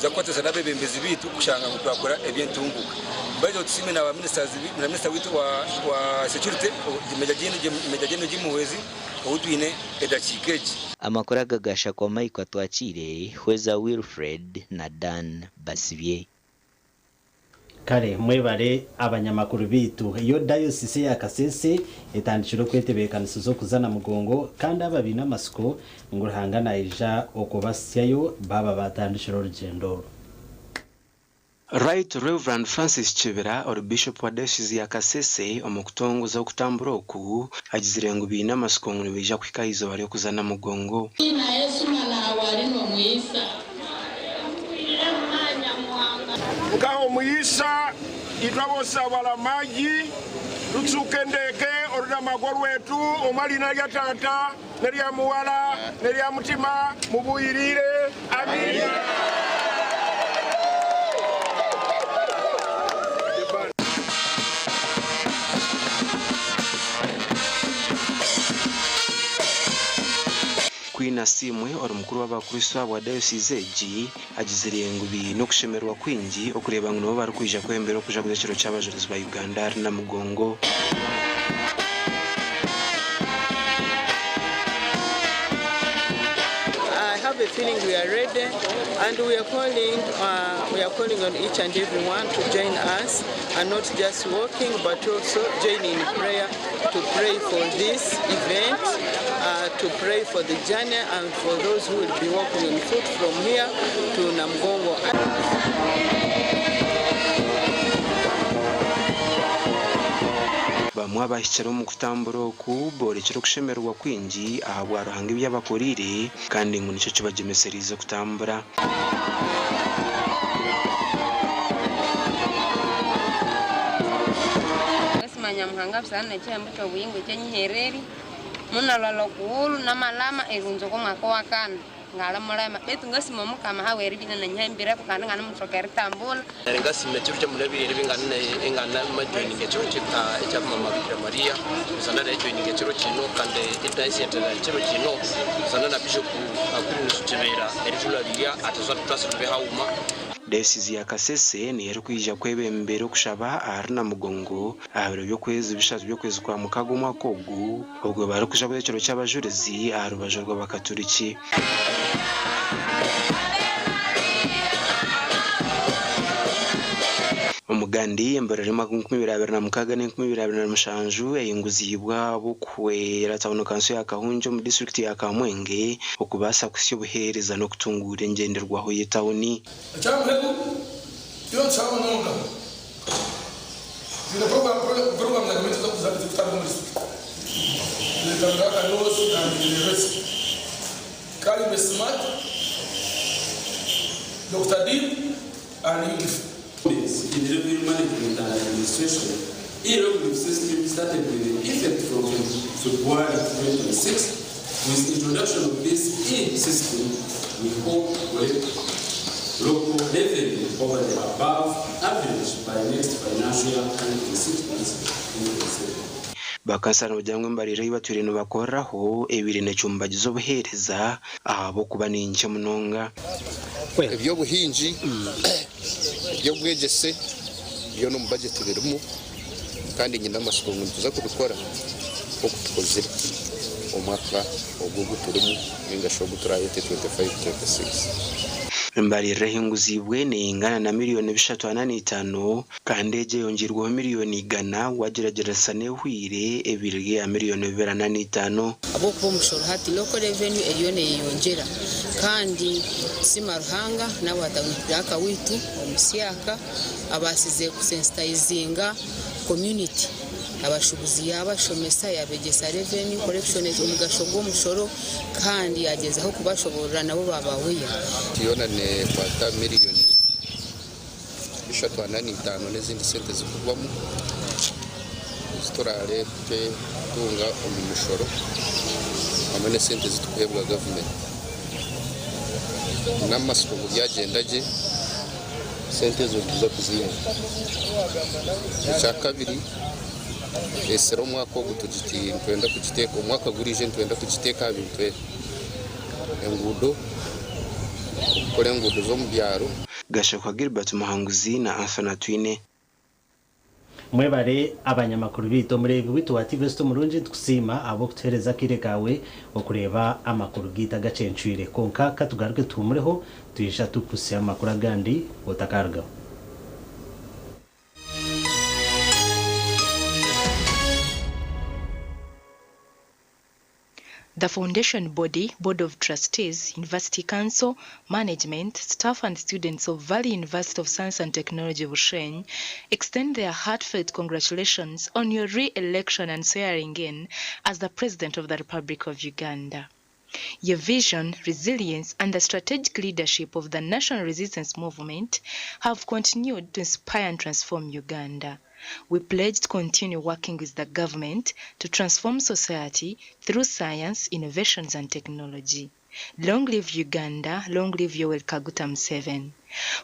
zakwateza nabebembezi bitu kushanga ngo twakora ebyentunguka bazo tusime na ministers na minister witu wa security imejajene jimuwezi outwine edachikeji amakora gagasha kwa Mike atwakire Hweza Wilfred na Dan Basibye kare mwebare abanyamakuru bitu iyo diocese ya Kasese etandikiro kwetebekaniso zo kuzana mugongo kandi ababina masiko ngo ruhangana ija okubasyayo baba batandikiro rugendo Right Reverend Francis Chibera or Bishop wa Diocese ya Kasese omukutongoza okutambura oku agizire ngo bina masiko ngo bija kwikahizo bari kuzana mugongo na Yesu na awali no mwisa ngaho muyisa itwabose balamaji tutsukendeke orudamagwa wetu omalina lya tata nelya muwala nelya mutima mubuyirire amina Kwina Simwe ori mukuru w'abakristo wa diocese G agizire ngo bi no kushemerwa kwingi okureba ngo bari kwija kwembera kuja kuzekiro cy'abajulizi ba Uganda na mugongo I have a feeling we are ready and we are calling on each and everyone to join us and not just walking but also join in prayer to pray for this event to pray for the journey and for those who will be walking on foot from here to Namgongo. bamwe abahikira mu kutambura oku borekera okushemererwa kwingi aha bwaruhanga ebyabakorire kandi ngo nicyo kibagemeserize kutambura. Nyamuhanga bisana cyambo cyo buyingo cyenyihereri munalalo kuulu namalama erunzo ko mwako wakana ngala mulama betu ngasimo mukama haweri bina na nyambira ko kana ngana mutokera tambula ngasimne cyo mulabire bingana engana majoini ngecyo cyita cya mama Bikira Maria sana na joini ngecyo kino kandi itaisi yatala cyo kino sana na bishop akuri nusutebera erifularia atazwa twasube hauma. Dayosisi ya Kasese ni yari kwija kwebembera okushaba ahari Namugongo abiro byo kwezi bishaje byo kwezi kwa mukago mwakogu ubwo bari kushaba ekiro cy'abajurezi ahari bajurwa bakaturiki. Umugandi emberere makumyabiri abiri na mukaga n'makumyabiri abiri na mushanju eyinguzibwa bukwera tabuno kanso ya Kahunjo mu district ya Kamwenge okubasa kusyo buhereza no kutungura engenderwaho y'etawuni. Chambeku yo chawo nonga zina program na komite za kutaka district le tangaka losi na university kali smart Dr. Deep and in the revenue management and administration, e-revenue system started with effect from February 2026. With introduction of this e-system, we hope with local revenue over the above average by next financial year 2026. Bakasana ujangwe mbarira ibaturi no bakoraho ebiri ne cyumbagizo buhereza abo kuba ninje munonga ebyo buhinji byo bwegese byo no budget birimo kandi nyina amasoko tuza kubikora uko tukozira umwaka ogwo turimo ingasho gutura 2025-26 mbarira hinguzibwe ni ingana na miliyoni 385 kandi eje yongerwaho miliyoni 100 wagerageza nehwire ebirige ya miliyoni 205 abo kuba mushoro hati local revenue eliyone yongera kandi simaruhanga nabo batagwiraka witu omusyaka abasize kusensitizinga community abashubuzi yabashomesa yabegesa revenue collection umugasho gw'umushoro kandi yagezaho kubashobora nabo babawiya tiyona ne kwata miliyoni 385 n'izindi sente zikugwamo zitorale tunga umushoro amene sente zitukwebwa government n'amasoko byagendaje sente zo tuza kuziyenga cyakabiri esero mwako gutugiti twenda kugiteka umwaka gurije twenda kugiteka bintu engudo kore ngudo zo mubyaro gashakwa Gilbert Muhanguzi na Anthony Twine mwebare abanyamakuru bito murebe witu wa TV sto murunji tukusima abo kutereza kirekawe okureba amakuru gita gacencwire konka katugaruke tumureho tuyisha tukusi amakuru agandi otakarga. The foundation body, Board of Trustees, University Council, Management, staff and students of Valley University of Science and Technology Bushenyi extend their heartfelt congratulations on your re-election and swearing in as the President of the Republic of Uganda. Your vision, resilience, and the strategic leadership of the National Resistance Movement have continued to inspire and transform Uganda. We pledge to continue working with the government to transform society through science, innovations, and technology. Long live Uganda, long live Yoweri Kaguta Museveni.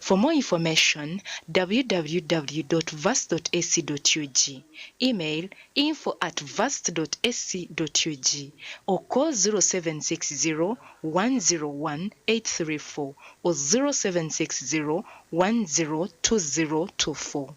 For more information, www.vast.ac.ug, email info@vast.ac.ug, or call 0760 101 834 or 0760 102024.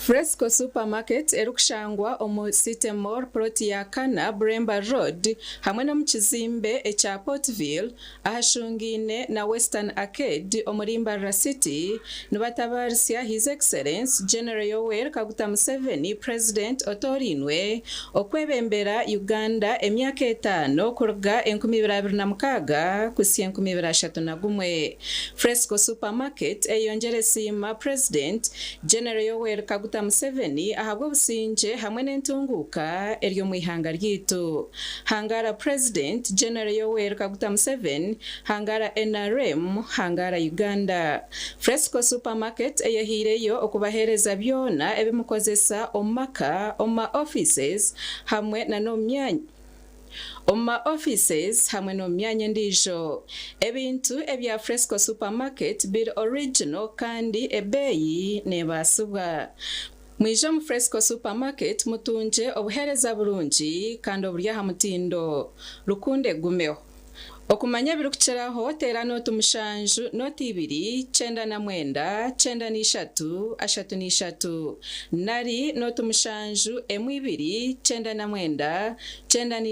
Fresco Supermarket erukushangwa omu City Mall ploti ya Kana Bremba Road hamwe no mu kizimbe ekya Portville ahashungine na Western Arcade omurimba City nibatabarisya His Excellence General Yoweri Kaguta Museveni President otorinwe okwebembera Uganda emyaka 5 kuruga 2026 kusya 2031. Fresco Supermarket eyongere sima President General Yoweri Kaguta Museveni ahabwo businje hamwe n'entunguka eryo mu ihanga ryitu. Hangara President General Yoweri Kaguta Museveni, hangara NRM, hangara Uganda. Fresco Supermarket eyahireyo okubahereza byona ebimukozesa omaka oma offices hamwe na no myanya hamwe no myanya ndijo. Ebintu ebya Fresco Supermarket bir original kandi ebeyi nebasubwa. Mwijo mu Fresco Supermarket mutunje obuhereza burungi kandi oburya hamutindo rukunde gumeho. Okumanya birukucheraho tera noti mushanju noti 2 9 9 3 nari noti mushanju 2 9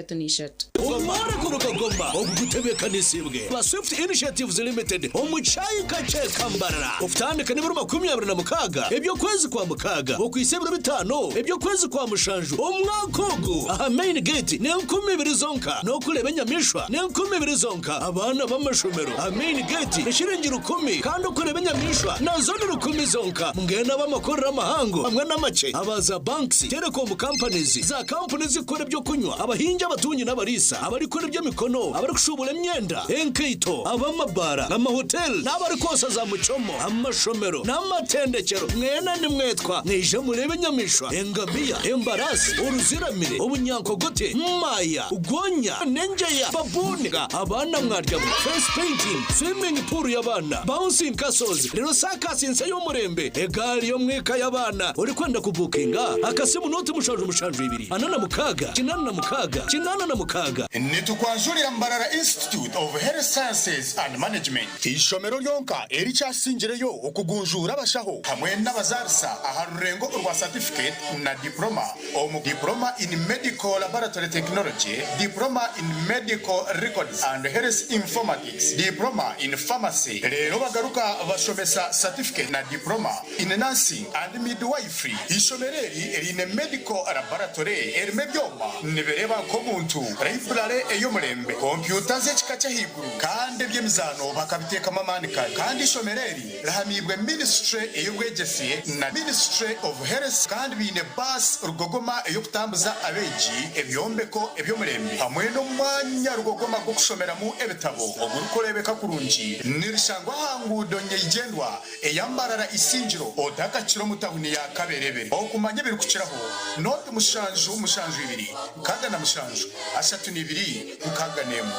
3 Umwara kuruka gomba ogutebeka nisibwe ba Swift Initiatives Limited omuchayi kache kambarara ufutandika niburu 26 ebyo kwezi kwa mukaga okwisebura 5 ebyo kwezi kwa mushanju omwakogo aha main gate ne 12 zonka no kurebenya mishwa ne 12 zonka abana b'amashomero aha main gate nishiringira 10 kandi okurebenya mishwa na zone 10 zonka mungena b'amakorera mahango hamwe n'amace abaza banks telecom companies za companies zikora byo kunywa abahinja abatunyi n'abarisa abari kuri byo mikono abari kushubura imyenda enkeito abamabara amahotel n'abari kosa za mucomo amashomero n'amatendekero mwena ni mwetwa nije murebe nyamishwa engabia embarasi uruziramire ubunyankogote maya ugonya nenjeya babuniga abana mwarya face painting swimming pool y'abana bouncing castles rero sakasinse y'umurembe egali yo mweka y'abana uri kwenda kubukinga akasimu noti mushanju 2 anana mukaga kinana na mukaga nitukwanjurira Mbarara Institute of Health Sciences and Management ishomero lyonka ericyashingireyo okugunjura abashaho hamwe n'abazarisa aharurengo urwa certificate na diploma omu diploma in medical laboratory technology, diploma in medical records and health informatics, diploma in pharmacy. Rero bagaruka bashomesa certificate na diploma in nursing and midwifery. Ishomereri erine medical laboratory erime byoma nibereba ko muntu library eyomurembe computer ze kikacha higuru kandi byemizano bakabiteka mamanika kandi ishomereri rahamibwe ministry eyobwegesiye na ministry of health kandi bine bus rugogoma eyokutambuza abeji ebyombeko ebyomurembe hamwe no mwanya rugogoma go kushomeramo ebitabo ogurukorebeka kurunji nirishangwa hangudo nyegendwa eyambarara isinjiro odaka kiro mutahuni ya kaberebere okumanya birukukiraho note mushanju 2 kaga na mushanju 32 kukaga nemo.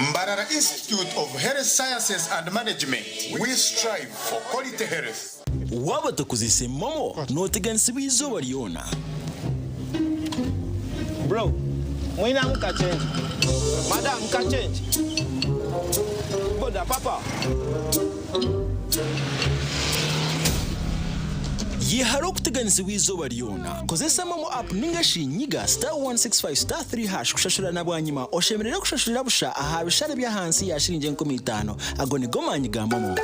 Mbarara Institute of Health Sciences and Management, we strive for quality health. Waba tukuzisemamo noteganisi bizuba lyona. Bro, mwina muka change. Madam muka change. Boda papa. Yiharo kuteganisi wizuba lyona kozesa momo app ningashi nyiga *165*3# kushashura nabwanyima oshemerera kushashurira busha aha bishare bya hansi ya shirinje 15 agoni gomanyiga momo.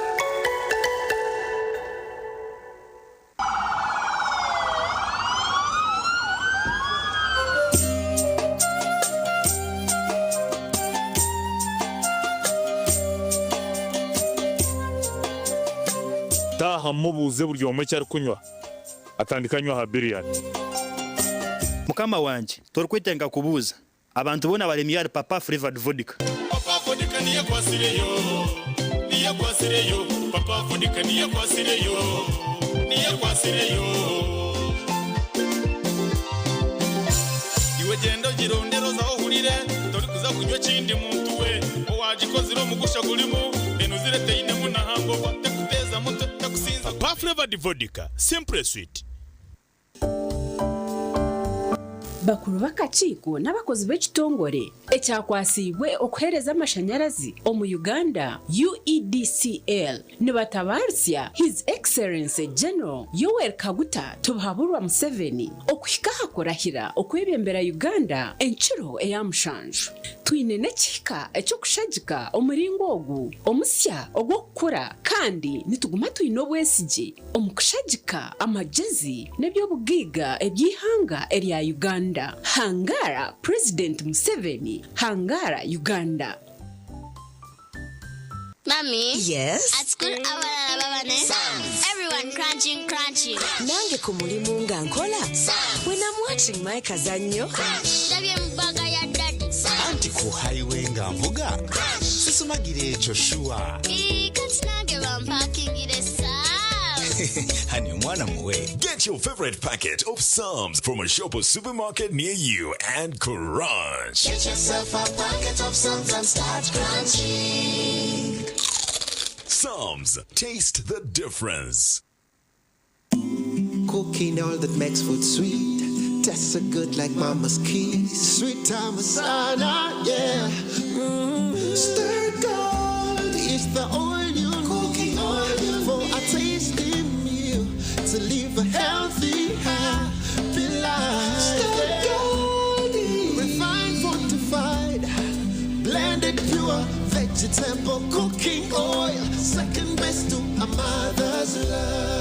Taha mubuze buryo omwe cyari kunywa atandikanywa ha biriyani mukama wanje torkwitenga kubuza abantu bona baremiyari papa flavored vodka niye kwasireyo papa vodka niye kwasireyo iwe gendo girondero zaho hurire tori kuza kunywa kindi muntu we owagikoziro mugusha gurimo enuzirete ine munahango watekuteza muto takusinza papa flavored vodka simple sweet. bakuru b'akakiiko n'abakozi b'ekitongore ekyakwasibwe okuhereza amashanyarazi omu Uganda UEDCL nibatabarisya His Excellence Excellency General Yoweri Kaguta Tubahaburwa Museveni okuhika hakorahira okwebembera Uganda enchiro eyamushanju twine nekika ekyokushagika omuringo ogu omusya ogwokukora kandi nituguma twine obwesige omukushagika amagezi n'ebyobugiga ebyihanga erya Uganda. Hangara President Museveni, Hangara Uganda. Mommy? Yes? At school, everyone crunching. Nange kumulimu nga nkola? When I'm watching my kazanyo. Mbaga ya daddy. Anti ku highway nga mvuga. Sisumagire echo shuwa. Kati nange bampakingire saa. Honey, mwana muwe. Get your favorite packet of Psalms from a shop or supermarket near you and crunch. Get yourself a packet of Psalms and start crunching. Psalms, taste the difference. Cooking all that makes food sweet. Tastes so good like mama's keys. Sweet Tamasana, yeah. Stir gold is the oil you cooking oil for a tasty meal to live a healthy, happy life. Stir gold, refined, fortified, blended pure vegetable cooking oil, second best to a mother's love.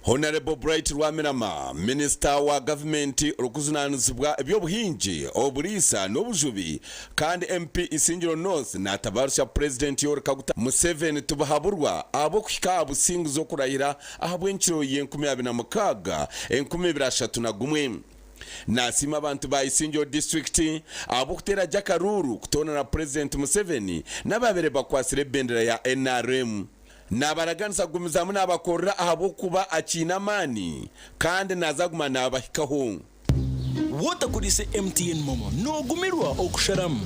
Honorable Bright Rwamirama, Minister wa Government rukuzunanuzibwa ebyobuhinji obulisa n'obujubi kandi MP Isingiro North natabarusha President Yoweri Kaguta Museveni Tubahaburwa abo kuhika abusinguzo kurahira ahabwenchiro ye16 2031 nasima abantu ba Isingiro District abo kutera jakaruru kutona na President Museveni nababere bakwasire bendera ya NRM nabaraganisa gumizamu n'abakorera ahabo kuba akinamani kandi nazaguma nabahikaho wota kurise MTN Momo no gumirwa okusharamu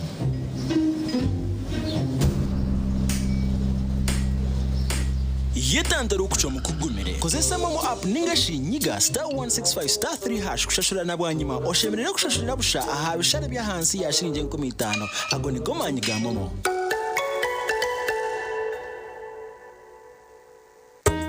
yetandara okuca mu kugumire kozesa Momo app ningashi nyiga *165*3# kushashura nabwanyuma oshemerera kushashurira busha aha bishare bya hansi ya shiringi 15 ago nigo manyiga Momo.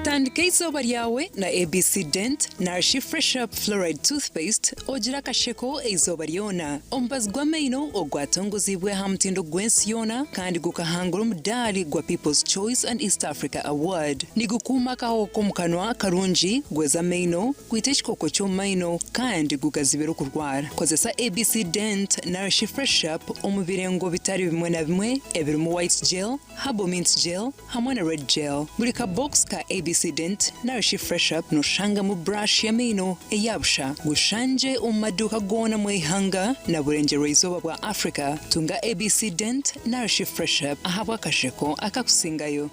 Tandika izuba ryawe na ABC Dent Nourish Fresh Up Fluoride Toothpaste ogira kasheko izuba ryona ombazgwa meino ogwatongozibwe hamtindo gwensi yona kandi gukahangura umudali gwa People's Choice and East Africa Award nigukuma kaho komukanwa karunji gweza meino kwiteshikoko cyo meino kandi gukazibero kurwara kozesa ABC Dent Nourish Fresh Up omubirengo bitari bimwe na bimwe ebirimo white gel, herbal mint gel hamwe na red gel buri ka box ka ABC Dent Nourish Fresh Up no shanga mu brush ya mino eyabsha gushanje umaduka gona mwihanga na burengero izuba bwa Africa tunga ABC Dent Nourish Fresh Up ahabwa kasheko akakusingayo.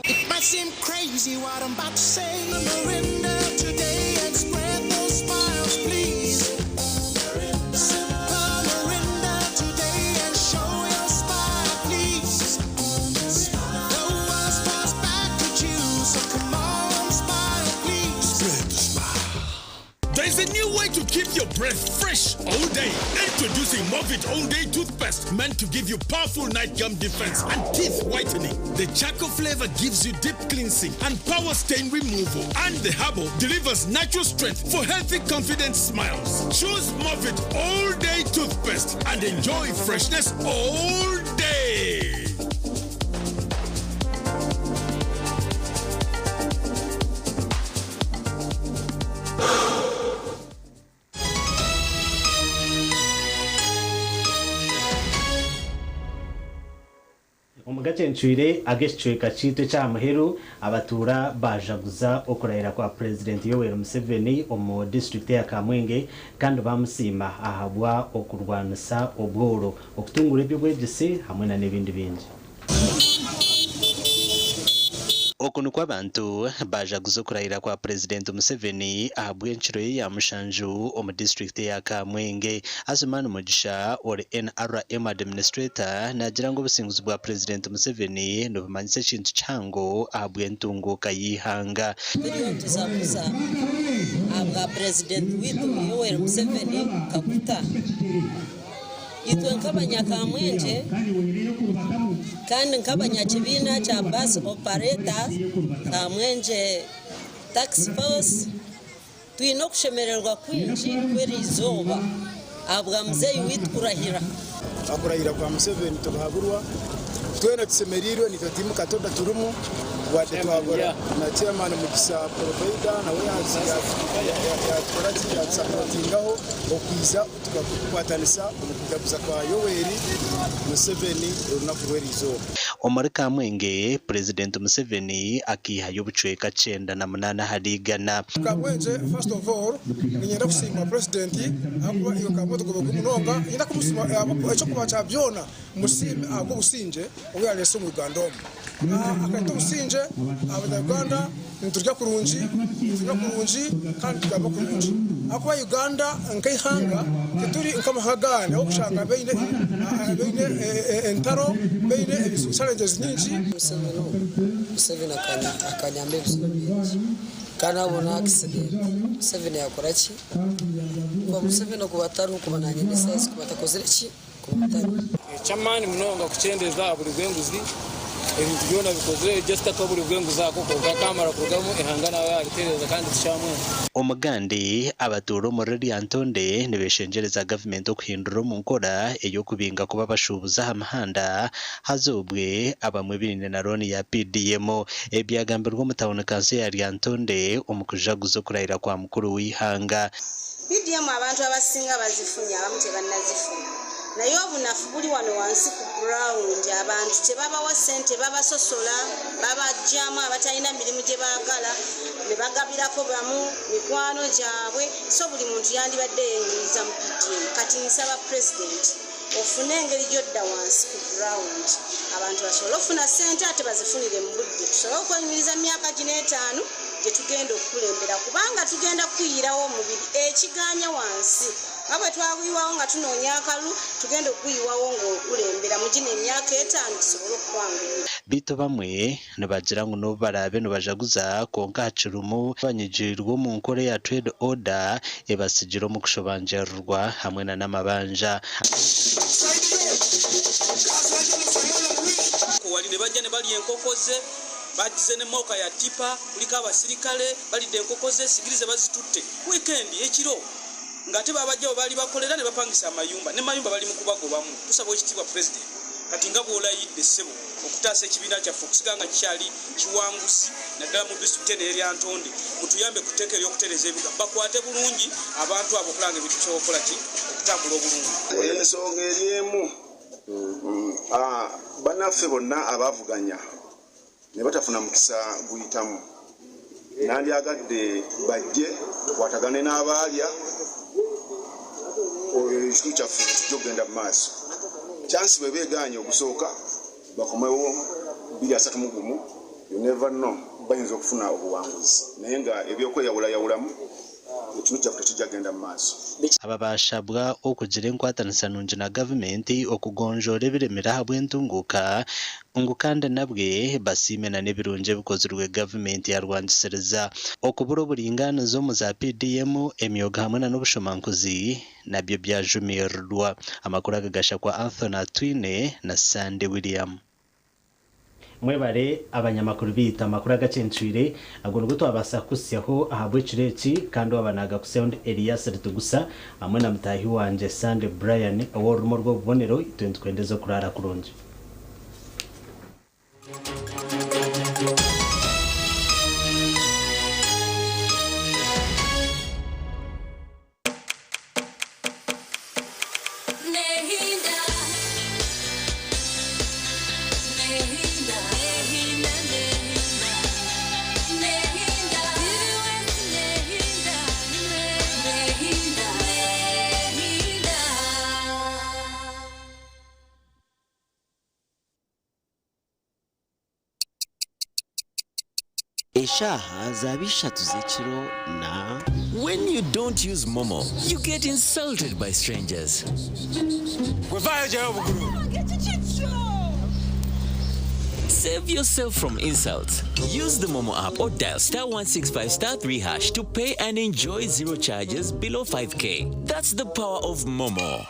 It might seem crazy what I'm about to say. Surrender today and spread those smiles, please. Surrender today and show your smile, please. The world smiles back at you, so come on, smile, please. Spread the smile. There's a new way to keep your breath fresh all day. Introducing Movit All Day Toothpaste, meant to give you powerful night gum defense and teeth whitening. The charcoal flavor gives you deep cleansing and power stain removal. And the herbal delivers natural strength for healthy, confident smiles. Choose Movit All Day Toothpaste and enjoy freshness all day. Omugace ncwire ageshweka chito cha muheru abatura bajaguza okurahira kwa President Yoweri Museveni omu district ya Kamwenge kandi bamusima ahabwa okurwanisa obworo okutungura ebyo bwegese hamwe na nebindi bingi. Okuno kwa bantu bajaguza kurahira kwa President Museveni ahabwenchiro ya mushanju omu district ya Kamwenge Azumana Mugisha or NRM administrator nagira ngo businguzi bwa President Museveni no bumanyise kintu chango ahabwentungo kayihanga tuzakuza abwa President witu Yoweri Museveni Kaguta itwe nk'abanyakamwenje kandi nk'abanyakibiina kya bus operator kamwenje tax force twine okushemererwa kwingi kweri izooba ahabwa muzeeyi witu kurahira akurahira kwa Museveni tukahaburwa twena tusemerirwe nitwatimu katonda turumu wade twagora na chairman Mugisa Provider nawe yatwarati yatsapotingaho okwiza tukakwatanisa okujabuza kwa Yoweri Museveni olunaku rw'erizo Omari Kamwenge President Museveni akihaye obucweka 98 harigana Kamwenje first of all ninyenda kusima president akuba iyo kamoto gobe kumunonga nyenda kumusima echo kuba cha byona musime ako businje oyale so mu Uganda akato businje abanyarwanda nturya kurunji kandi tugamba kurunji akuba Uganda nkayihanga kituri nkamahagana okushanga beine entaro beine challenges nyingi Museveni akanyambe byinshi kana abona Museveni yakoraki kwa Museveni kubatari ukubananye n'isize kubatakozere ki kubatari chamani munonga kuchendeza buri bwenguzi ebintu byona bikozere just ko buri bwenguzi akoko gakamara kugamo ihangana yaritereza kandi tushamwe Omugande abaturo muri Antonde nibeshengereza government okuhindura mu nkora eyo kubinga kuba bashubuza amahanda hazobwe abamwe birinde na roni ya PDM ebyagambirwa mu town council ya Antonde omukujaguzo kurahira kwa mukuru w'ihanga PDM abantu abasinga bazifunya abamute banazifunya nayo obunafu buli wano wansi ku ground abantu tebabawa sente babasosola babajjamu abatalina mirimu gye baagala ne bagabirako bamu mikwano gyabwe so buli muntu yandibadde yeyingiza mu PDM kati nsaba president ofune engeri gyodda wansi ku ground abantu basobola ofuna sente ate bazifunire mu budde tusobola okwenyumiriza myaka gino 5 gye tugenda okukulembera kubanga tugenda kuyirawo omubiri ekiganya wansi aba twakuyiwawo nga tunoonya akalu tugenda okuyiwawo ng'okulembera mu gino emyaka 5 tusobole okukwangula bito bamwe nibagira ngo no barabe no bajaguza konka hacirumu banyijirwa mu nkore ya trade order ebasigiro mu kushobanjerwa hamwe na namabanja wali ne bajja ne bali enkokoze bagize ne moka ya tipa kulika abasirikale balide enkokoze sigirize bazitutte weekend ekiro ngate babajja bali bakolera ne bapangisa amayumba ne mayumba bali mu kubagobamu tusaba ekitibwa president kati nga bwolayidde ssebo okutaasa ekibiina kyaffe okusiganga kikyali kiwangusi naddala mu disitulikiti eno eri Antonde mutuyambe ku tteeka ery'okutereza ebiga bakwate bulungi abantu abo okulanga ebintu kyokola ki okutambula obulungi ensonga eri emu bannaffe bonna abavuganya ne batafuna mukisa guyitamu nandyagadde bajje tukwatagane n'abaalya ekitundu kyaffe kijja okugenda mu maaso chansi bwe beeganye okusooka bakomewo 231 you never know bayinza okufuna obuwanguzi naye nga ebyokweyawulayawulamu ekitundu kyaffe tekijja kugenda mu maaso ababashabwa okugira enkwatanisa nungi na gavumenti okugonjora ebiremera habw'entunguka ngukanda nabwe basimena n'ebirungi ebikozirwe gavumenti yarwangisereza okubura oburinganizo mu za PDM emyoga hamwe n'obushomankuzi nabyo byajumirwa amakuru agagasha kwa Anthony Atwine na Sandy William mwebare abanyamakuru bita makuru agacencuire agongo twabasa kusyaho ahabwe kireki kandi wabanaga ku sound Elias Ritugusa amwe na mutahi wanje Sande Brian aworumo rwo bubonero 2020 zo kurara kurungi Eshaha zabisha tuzechiro na when you don't use Momo, you get insulted by strangers. Save yourself from insults. Use the Momo app or dial *165*3# to pay and enjoy zero charges below 5k. That's the power of Momo.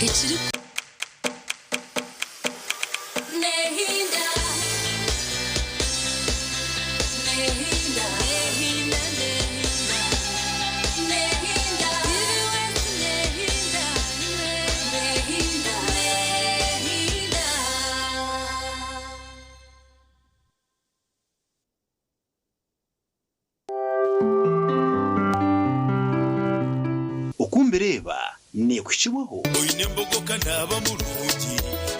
ekiri okumbereba nekukiwaho oyine embogoka naaba mulungi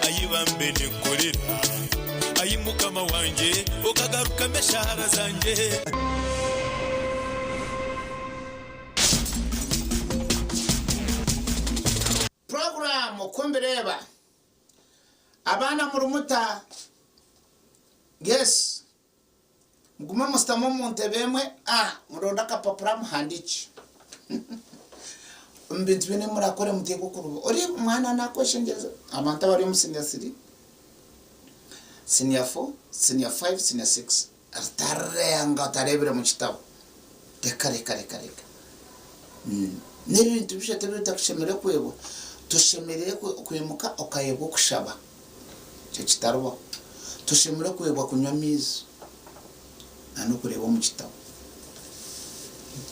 ayibambe nekolera ayimukama wanje okagaruka meshahara zanje program okumbereba abana murumuta yes muguma mustamo muntebemwe muronda kapapura muhandiki mbintu bine murakore muteko kuruba uri mwana nakoshengeza abantu bari mu senior 3 senior 4 senior 5 senior 6 artarenga tarebere mu kitabo reka n'ibintu bishate bitakushemere kwebo tushemerere kwimuka okayego kushaba cyo kitaruba tushemere kwebo kunywa mizi nano kureba mu kitabo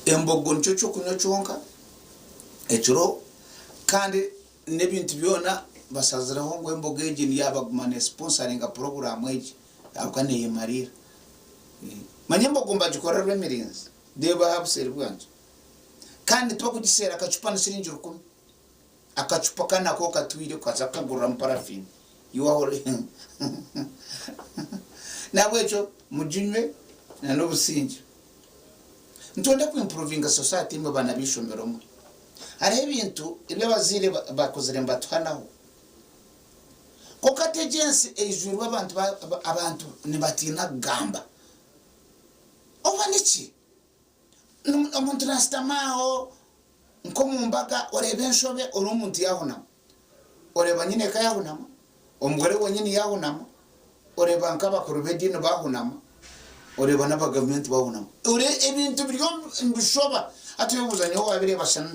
embogo ncyo kunywa cyonka ekiro kandi n'ebintu byona basaziraho ngo embogo egini yabagumane sponsoringa program egi akane yemarira manye mbogo mbagikorera emirinzi deba habuseri bwanje kandi twakugisera akacupa nsiringi 10 akacupa kana ko katwire kwaza kagura parafini yuwahore nabwecho mujinywe na nobusinji ntonda ku improvinga society mwe bana bishomero mwe ari ibintu ibyo bazire bakozere mbatwanaho ko kategensi ejuru abantu nibatina gamba obaniki umuntu nastamaho nko mumbaga orebe nshobe uri umuntu yahunama oreba nyine kayahunama umugore wenyine yahunama oreba nk'abakuru b'edini bahunama oreba n'aba government bahunama ure ibintu byo mbishoba atuyobuzanye ho abire bashana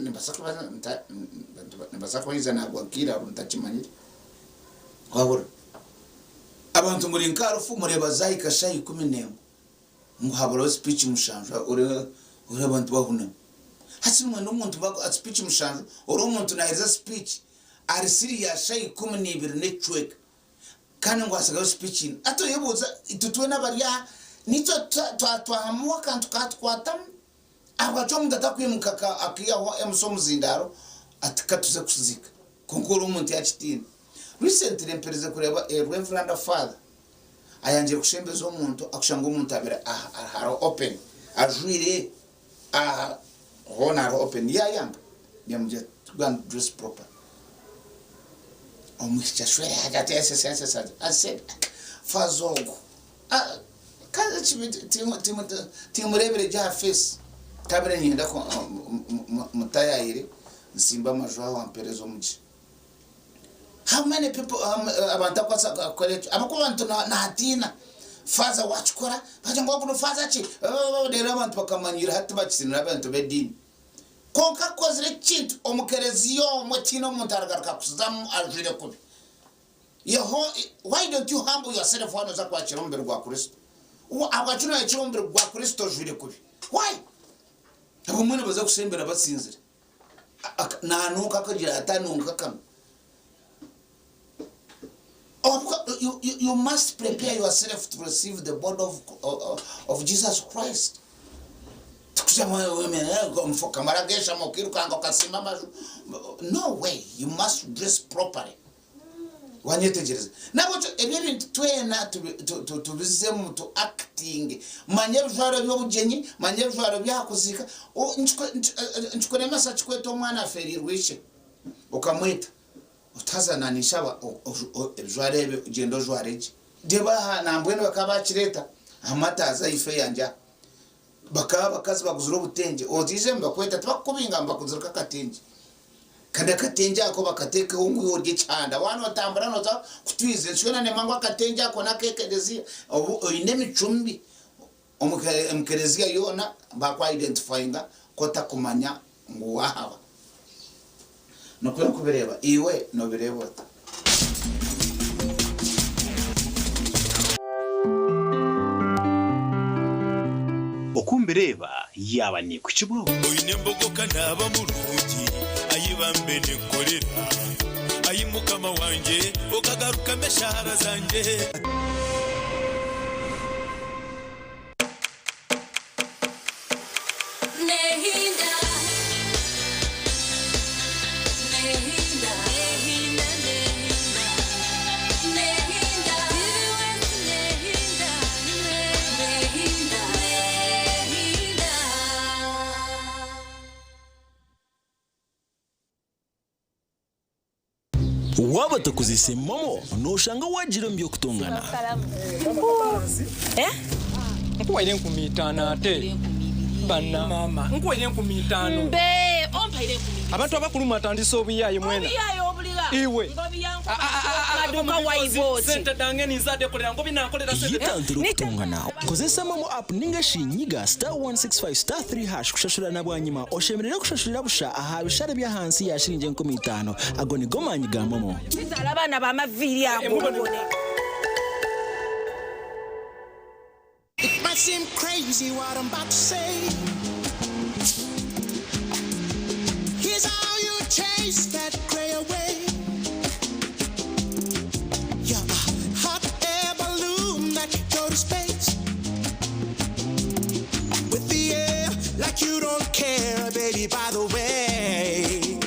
nibasakwa izana gwakira runtakimanyira wabura abantu muri nkarufu mureba zayika shayi 10 muhabura speech mushanja ure abantu bahunama hasimwe n'umuntu bago speech mushanja uri umuntu naheza speech ari serious shayi 12 network kandi ngo asigaho speech atoyobuza itutwe n'abarya nito twahamwa kantu katwatam abacho mudatakwimukaka akiyaho emusomuzindaro atikatuze kuzika konkoro umuntu yachitina recently mpereze kureba Reverend Father ayanjye kushembeza umuntu akushanga umuntu abira haro open ajwire honor open yanga nyamuje tugana dress proper omukicha shwere hagati SSS asaid fazogo kaza timurebere ja face kabere nyenda ko mutayayire nsimba majwa wa mperezo muji. How many people abantu kwasa college abakubantu na hatina faza wachukora baje ngo kuno faza chi dera abantu bakamanyira hati bakisinira abantu bedini konka kozire kintu omukereziyo mutino muntaragaruka kuzamu ajire kubi yeho why don't you humble yourself one za kwa chirombere gwa Kristo abacuna ya chirombere gwa Kristo jire kubi why abo mwene baza kusembera basinzira nanuka kagira atanuka kama you must prepare yourself to receive the body of Jesus Christ. No way, you must dress properly. Now to resume to acting. Manyevjaro byobujenyi, manyevjaro byakuzika. Nchukone message kweto mwana ferirwishe. Ukamwita. Utazana nishaba ebjwarebe ugendo jwareje deba nambwene bakabakireta amataza ife yanja bakazi baguzura ubutenge odije mbakweta tubakubinga mbakuzura katenje kandi katenje ako bakateka hungu yorye cyanda wana batambara noza kutwize nshwena ne mangwa katenje ako na kekedezi obu inemi cumbi omkerezia yona bakwa identifyinga kota kumanya nguwahaba no kwera kubireba iwe no bireba okumbireba yaba ni kukibo oyine mbogoka naba mulungi ayibambe nekolera ayimukama wanje okagaruka meshara zanje waba tukuzise momo noshanga wagira mbyo kutungana nkuwaire 15 ate bana mama nkuwaire 15 mbe ompaire 15 abantu abakuluma atandisa obuyaye mwena iwe aduka waibozi sente dange nizade kolera ngo binakolera sente yitandira kutungana kozesa momo app ninga shinyiga *165*3# kushashura na bwanyima oshemerera kushashurira busha aha bishare bya hansi ya shirinje 15 ago ni gomanyi ga momo bizala abana bamaviri ago It might seem crazy what I'm about to say. Here's how you chase that gray away. You're a hot air balloon that can go to space. With the air like you don't care, baby, by the way.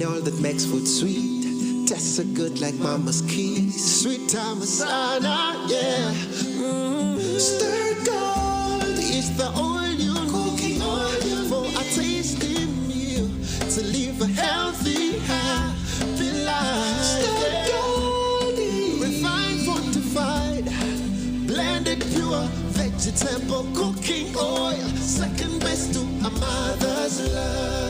All that makes food sweet, tastes so good like mama's keys. Sweet Thomasana, yeah. Stir gold is the oil you cooking oil for a tasty meal to live a healthy, happy life. Stir gold, refined, fortified, blended pure vegetable cooking oil, second best to a mother's love.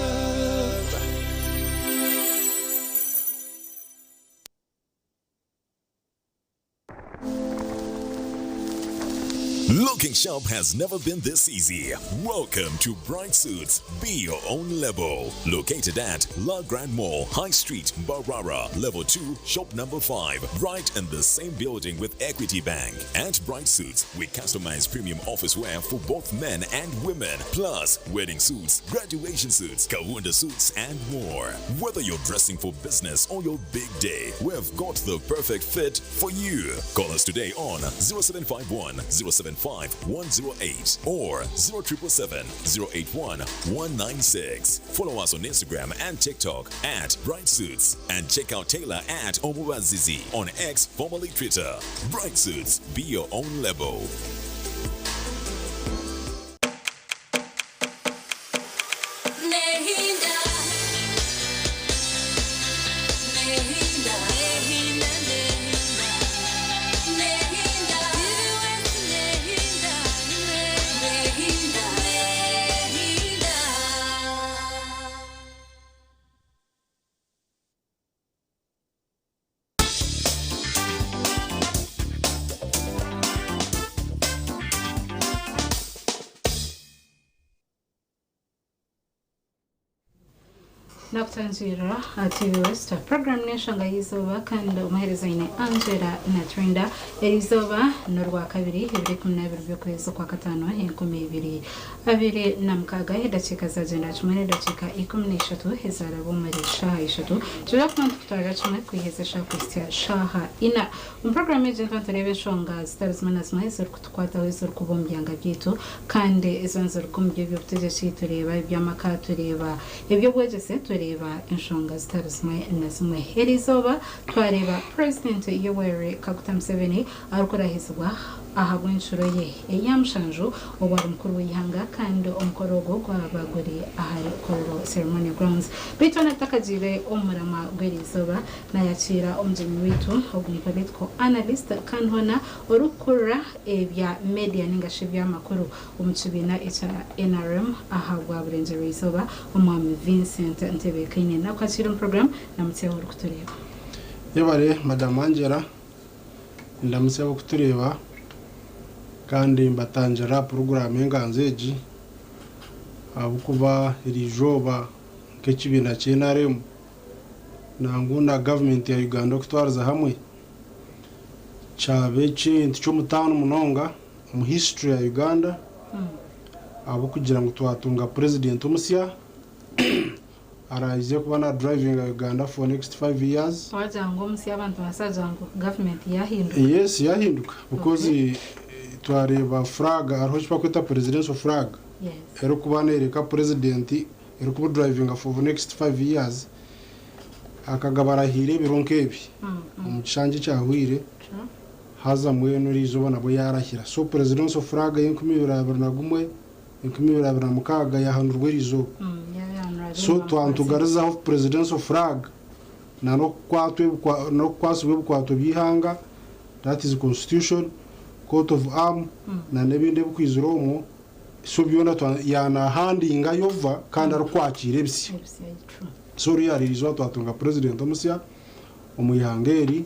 Looking sharp has never been this easy. Welcome to Bright Suits. Be your own label. Located at La Grand Mall, High Street, Barara, Level 2, Shop number 5. Right in the same building with Equity Bank. At Bright Suits, we customize premium office wear for both men and women. Plus, wedding suits, graduation suits, Kawunda suits, and more. Whether you're dressing for business or your big day, we've got the perfect fit for you. Call us today on 0751 075 108 or 0777 081 196. Follow us on Instagram and TikTok at Bright Suits and check out Taylor at Omuwazizi on X, formerly Twitter. Bright Suits, be your own label. nakutangira TV West program neshanga yizoba kandi umuhereza ine Angela na Trenda yizoba norwa kabiri 2012 byo kwezi kwa gatano 2022 namkaga hedakika zagenda chumene dakika 13 hezarabo marisha ishatu turakunda kutara chumwe kwihezesha kwistya shaha ina program agent ntarebe shonga starsmana zmaizor kutukwata wizor kubombyanga byitu kandi izonzor kumbye byo tuteje tureba ibyamaka tureba ibyo bwegese tureba inshonga zitari zimwe na zimwe erizoba twareba president Yoweri Kaguta Museveni arukurahizwa ahabwa inshuro ye eyamushanju obwari mukuru w'ihanga kandi omukorogo gw'abagore ahari korero ceremony grounds bitona takajire omurama gw'erizoba nayakira omujemi witu ogunikolitko analyst kanhona orukura ebya media ningashi by'amakuru omukibina echa NRM ahabwa burengero izoba omwami Vincent Ntebekine nakwakira program namutseho kutureba yabare madam Angela ndamutseho kutureba kandi mbatangira program enganzeji abukuba irijoba kekibina cyenaremu nanguna government ya Uganda kutwaraza hamwe chabeche nticyo mutano munonga mu history ya Uganda abo kugira ngo twatunga president umusya araize kubana driving ya Uganda for next 5 years wajango umusya abantu basajango government yahinduka yes yahinduka because twareba flag arhoshpa kwita presidential flag yes ero kubana ereka president ero kuba driving for the next 5 years akagabara hire bironkebi umucanje cyahwire haza mweno rizoba nabo yarahira so presidential flag y'inkumibirabiragumwe mukaga yahanurwe rizo so twantugarizaho presidential flag nano kwasubwe bukwato bihanga that is constitution coat of arm na nebinde bukwiziromo so byona yana handinga yova kandi arkwakira ebisi so yari rizo twatunga president omusya omuyangeri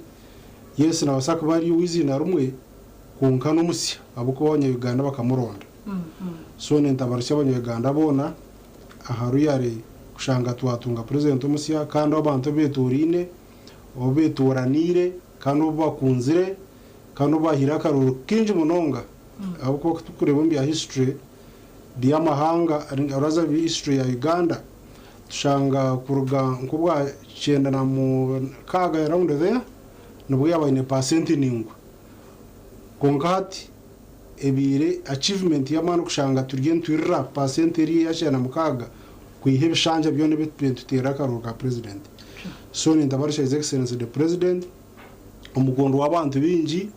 yes na wasaka bari wizina rumwe kunka n'omusya abuko abanyayuganda bakamuronda so nentabarusya abanyayuganda bona aharu yari kushanga twatunga president omusya kandi abantu beturine obetoranire kandi obakunzire kandi obahira karuru kinji munonga abuko tukureba mbi ya history by'amahanga araza history ya Uganda tushanga kuruga nkubwa 9 na mu kaga around there nubwo yabaye percent ningwa konkati ebire achievement y'amano kushanga turyen twirra percent eri yashana mukaga kuihebe shanja byone bitutera karuka president so ni ndabarisha his excellency the president umugondo w'abantu binji